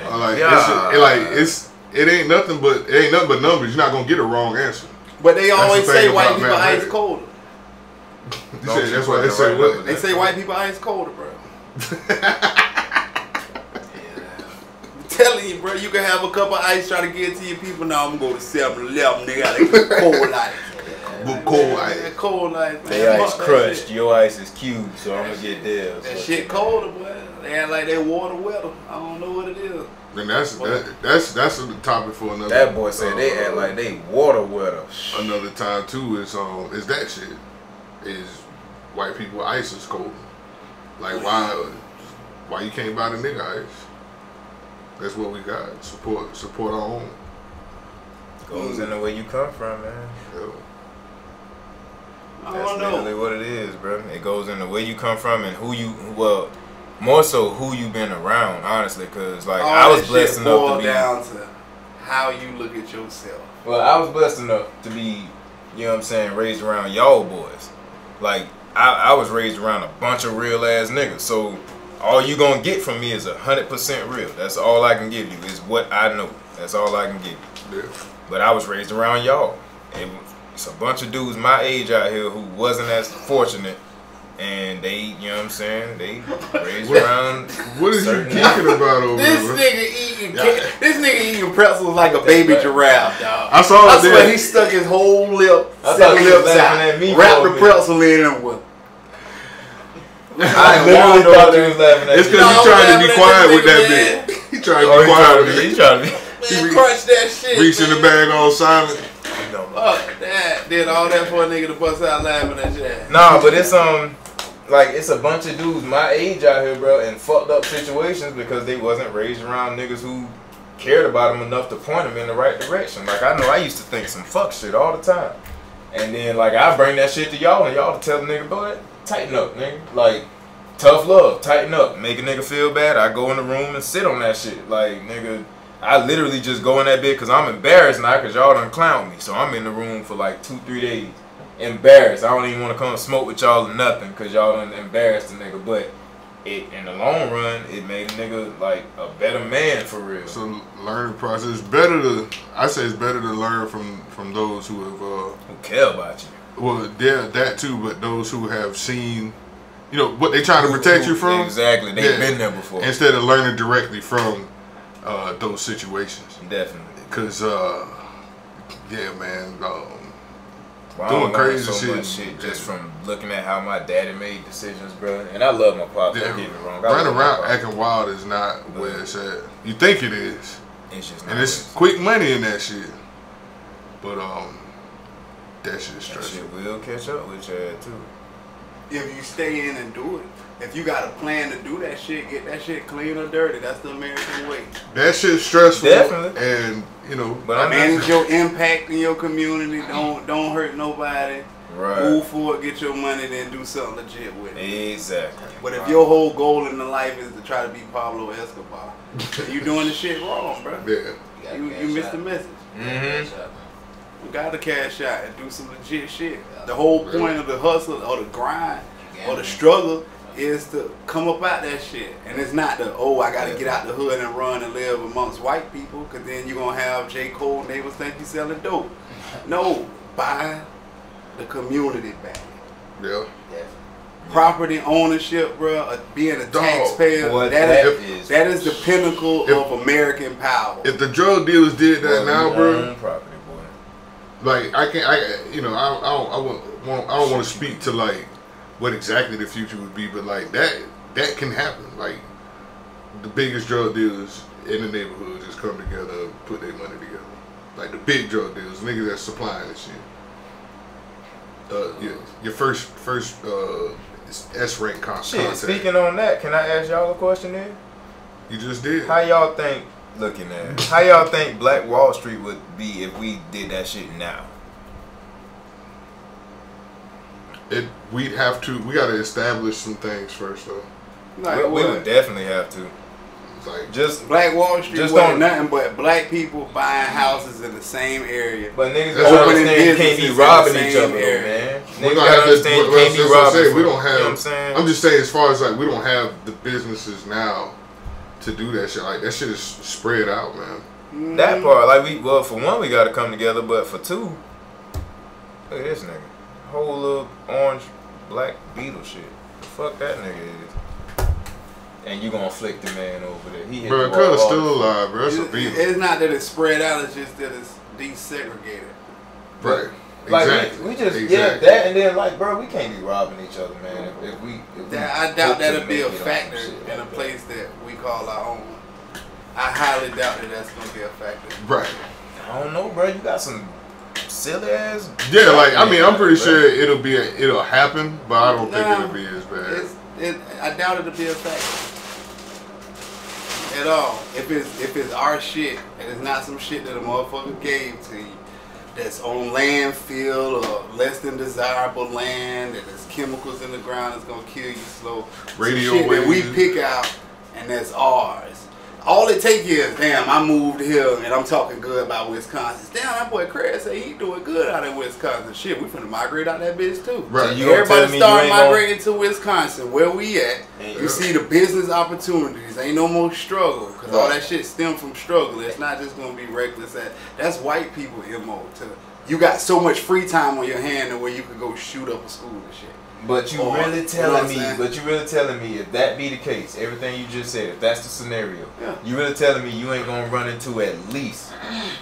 it ain't nothing but numbers. You're not going to get a wrong answer. But they always say white people ice colder. That's why they say what? They say white people ice colder, bro. Telling you, bro, you can have a cup of ice, try to get it to your people. Now I'm going to 7-Eleven, nigga. I get cold ice. Cold ice. Cold ice, man. They ice crushed. Your ice is cubed, so I'm going to get theirs. That shit colder, boy. They act like they water wetter. I don't know what it is. And that's a topic for another. That boy said they act like they water wetter. Another time too is that shit. Is white people ice is cold. Like why you can't buy the nigga ice? That's what we got. Support our own. Goes in the way you come from, man. Yeah. That's literally what it is, bro. It goes in the way you come from and more so who you been around, honestly, because like I was blessed enough to be down to how you look at yourself. Well, I was blessed enough to be, raised around y'all boys. Like I was raised around a bunch of real ass niggas. So all you gonna get from me is 100% real. That's all I can give you is what I know. That's all I can give you. Yeah. But I was raised around y'all. It's a bunch of dudes my age out here who wasn't as fortunate. And they, you know what I'm saying? They raised around. What is you kicking about over there? This nigga eating pretzels like a baby giraffe, dog. I saw I swear he stuck his whole lip, I thought he was lips laughing out, at me wrapped for a the minute. pretzel in and went. I literally thought he was laughing at It's me. because he trying to be quiet with that bitch. He trying to be quiet with it. He trying to be. Man, crunch that shit. Reach in the bag on silent. Fuck that. Did all that for a nigga to bust out laughing at you. Nah, but it's like it's a bunch of dudes my age out here, bro, in fucked up situations because they wasn't raised around niggas who cared about them enough to point them in the right direction. Like I know I used to think some fuck shit all the time, and then like I bring that shit to y'all and y'all to tell the nigga, boy, tighten up, nigga. Like tough love, tighten up, make a nigga feel bad. I go in the room and sit on that shit, like nigga. I literally just go in that bit because I'm embarrassed now because y'all done clown me. So I'm in the room for like 2-3 days. Embarrassed. I don't even want to come smoke with y'all or nothing because y'all done embarrassed the nigga. But in the long run, it made a nigga like a better man for real. So learning process better to. I say it's better to learn from those who have. Who care about you? Well, yeah, that too. But those who have seen, you know, what they trying to protect you from. Exactly. They've been there before. Instead of learning directly from those situations. Definitely. Because yeah, man. Well, doing crazy so shit. Much shit just from looking at how my daddy made decisions, bro. And I love my pops. Don't get me wrong. Running around acting wild is not where it's at. You think it is. It's just not. And it's quick money in that shit. But that shit is stressful. That shit will catch up with your ass too. If you stay in and do it. If you got a plan to do that shit, get that shit clean or dirty. That's the American way. That shit's stressful. Definitely. And you know, but manage your impact in your community. Don't hurt nobody. Right. Move forward, get your money, then do something legit with it. Exactly. But if your whole goal in the life is to try to be Pablo Escobar, you doing the shit wrong, bro. Yeah. You missed the message. Mm-hmm. You gotta cash out and do some legit shit. The whole point of the hustle or the grind or the struggle is to come up out that shit. And it's not the, I gotta get out the hood and run and live amongst white people, because then you're gonna have J. Cole neighbors think you selling dope. No, buy the community back. Yeah. Property ownership, bro, being a taxpayer, boy, that is the pinnacle of American power. If the drug dealers did that now, bro, property, boy. Like I don't want to speak to like what exactly the future would be, but like that can happen. Like the biggest drug dealers in the neighborhood just come together and put their money together. Like the big drug dealers, niggas that's supplying this shit. Your first S-rank contact. Shit, speaking on that, can I ask y'all a question then? You just did. How y'all think, looking at it, how y'all think Black Wall Street would be if we did that shit now? We gotta establish some things first though. Like we would definitely have to. Like just Black Wall Street just wasn't nothing but black people buying houses in the same area. But niggas gotta understand can't be robbing each other, man. Niggas gotta understand can't be robbing. We don't have. You know what I'm saying? I'm just saying, as far as like we don't have the businesses now to do that shit. Like that shit is spread out, man. That part, like for one, we gotta come together, but for two, look at this nigga, whole little orange black beetle shit. The fuck that nigga is. And you gonna flick the man over there. He hit bro, the Cutter's still alive, bro. That's a beetle. It's not that it's spread out, it's just that it's desegregated. Right. Like exactly. we just exactly. that, and then like, bro, we can't be robbing each other, man. If we I doubt that'll be a factor in a place that we call our own. I highly doubt that that's gonna be a factor. Right. I don't know, bro. You got some silly ass. Yeah, like I mean, I'm pretty sure it'll happen, but I don't think it'll be as bad. I doubt it'll be a factor at all. If it's our shit and it's not some shit that a motherfucker gave to you, that's on landfill or less than desirable land, that there's chemicals in the ground that's gonna kill you slow. Radio shit waves that we pick out and that's ours. all it take is, damn, I moved here and I'm talking good about Wisconsin. Damn, that boy Craig say he doing good out in Wisconsin. Shit, we finna migrate out that bitch too. Right. So everybody start migrating to Wisconsin. Where we at? You see the business opportunities. Ain't no more struggle. Because all that shit stem from struggle. It's not just going to be reckless. That's white people MO. You got so much free time on your hand where you could go shoot up a school and shit. But you really telling me if that be the case, everything you just said, if that's the scenario, you really telling me you ain't gonna run into at least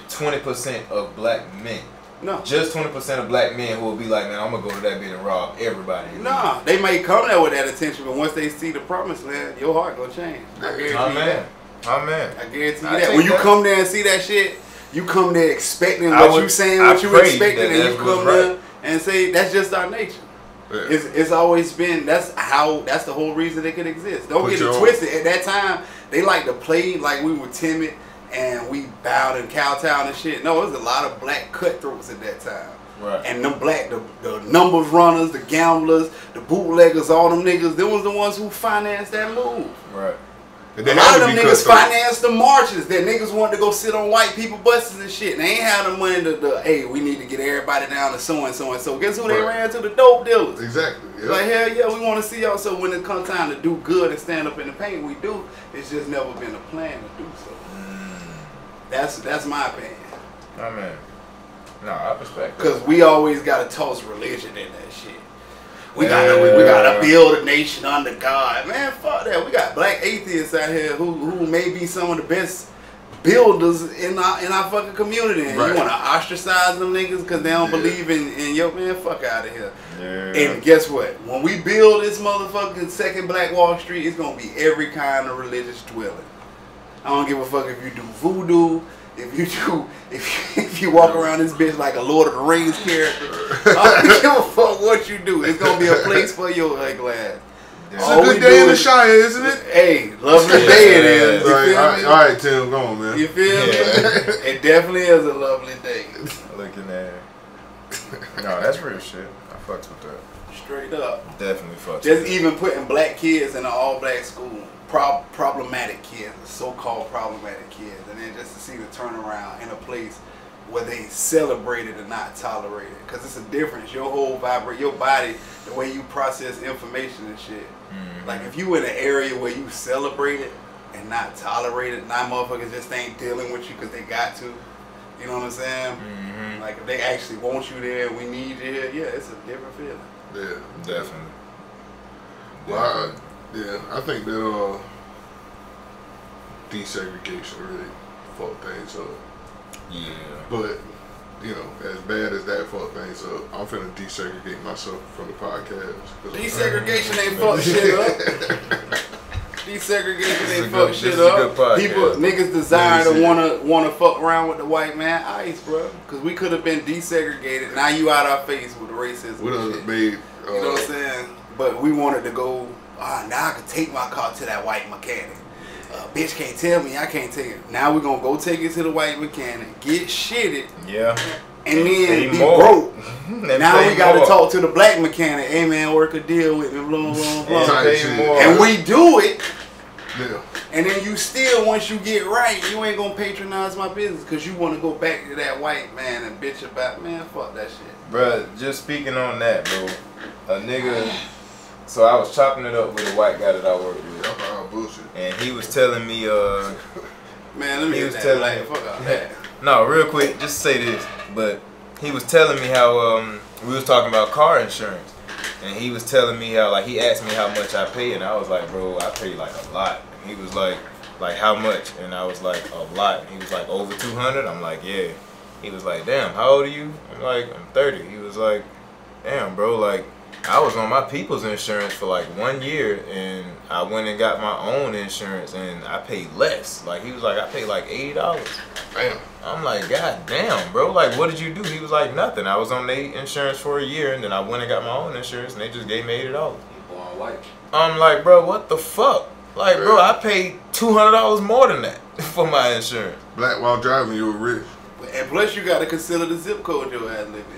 20% of black men? No. Just 20% of black men who will be like, man, I'm gonna go to that bit and rob everybody. Nah, they may come there with that attention, but once they see the promised land, your heart gonna change. I guarantee you that. Amen. I guarantee you that. When you come there and see that shit, you come there expecting what you saying, what you expecting, and you come there and say that's just our nature. Yeah. It's always been that's the whole reason they could exist. Don't get it twisted. At that time, they like to play like we were timid and we bowed and kowtowed and shit. No, there's a lot of black cutthroats at that time. Right. And them black, the numbers runners, the gamblers, the bootleggers, all them niggas, them was the ones who financed that move. Right. A lot of them niggas financed the marches that niggas wanted to go sit on white people buses and shit. And they ain't had the money to hey, we need to get everybody down to so and so and so. Guess who they ran to? The dope dealers. Exactly. Yep. Like, hell yeah, we want to see y'all. So when it comes time to do good and stand up in the paint, we do. It's just never been a plan to do so. That's my opinion. I mean, no, I respect that. Because we always got to toss religion in that shit. We gotta build a nation under God. Man, fuck that. We got black atheists out here who may be some of the best builders in our fucking community. And you want to ostracize them niggas because they don't believe in yo, man, fuck out of here. Yeah. And guess what? When we build this motherfucking second Black Wall Street, it's going to be every kind of religious dwelling. I don't give a fuck if you do voodoo, if you walk around this bitch like a Lord of the Rings character. I don't give a fuck what you do. It's gonna be a place for your glass. It's a good day in the Shire, isn't it? Hey, lovely day it is. You feel me? All right, Tim, go on, man. You feel me? It definitely is a lovely day. Looking at it. No, that's real shit. I fucks with that. Straight up. Definitely fucks with that. Just even putting black kids in an all-black school. Problematic kids, so-called problematic kids, and then just to see the turnaround in a place where they celebrated and not tolerated, because it's a difference. Your whole your body, the way you process information and shit. Mm-hmm. Like if you in an area where you celebrate it and not tolerate it, now motherfuckers just ain't dealing with you because they got to. You know what I'm saying? Mm-hmm. Like if they actually want you there, we need you here. Yeah, it's a different feeling. Yeah, definitely. Well, I think that desegregation really fucked things up. Yeah. But, as bad as that fucked things up, I'm finna desegregate myself from the podcast. Desegregation ain't fucked shit up. Desegregation ain't fucked shit up. People, niggas desire to wanna fuck around with the white man. Ice, bro. Because we could have been desegregated. Now you out our face with the racism. We done made. You know what I'm saying? But we wanted to go. Now I can take my car to that white mechanic. Bitch can't tell me I can't take it. Now we're gonna go take it to the white mechanic, get shitted, and then be broke. Now we gotta talk to the black mechanic. Hey man, work a deal with me, blah blah blah. And we do it. Yeah. And then you still, once you get right, you ain't gonna patronize my business because you want to go back to that white man and bitch about, man, fuck that shit. Bruh, just speaking on that, bro, a nigga. So I was chopping it up with a white guy that I work with. Bullshit. And he was telling me, man, let me get that black, fuck out that. No, real quick, just say this. But he was telling me how we was talking about car insurance. And he was telling me how, like, he asked me how much I pay. And I was like, bro, I pay like a lot. And he was like how much? And I was like, a lot. And he was like, over 200? I'm like, yeah. He was like, damn, how old are you? I'm like, I'm 30. He was like, damn, bro, like, I was on my people's insurance for like 1 year, and I went and got my own insurance, and I paid less. Like, he was like, I paid like $80. Damn. I'm like, God damn, bro. Like, what did you do? He was like, nothing. I was on their insurance for a year, and then I went and got my own insurance, and they just gave me $80. Born white. I'm like, bro, what the fuck? Like, bro, I paid $200 more than that for my insurance. Black while driving, you were rich. And plus, you got to consider the zip code your ass lived in.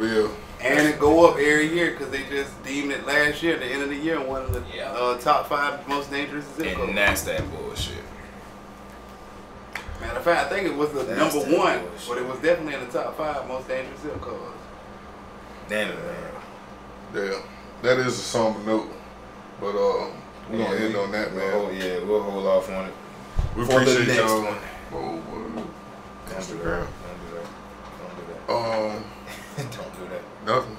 Well, And it go up every year because they just deemed it last year at the end of the year one of the top 5 most dangerous zip codes. And that's that bullshit. Matter of fact, I think it was the number 1, but it was definitely in the top 5 most dangerous zip codes. Damn it, man. Yeah, that is a somber note, but we're gonna end on that, man. Oh yeah, we'll hold off on it. We For the appreciate next y'all. one. Instagram. Don't do that. Don't do that. Don't Don't do that. Nothing.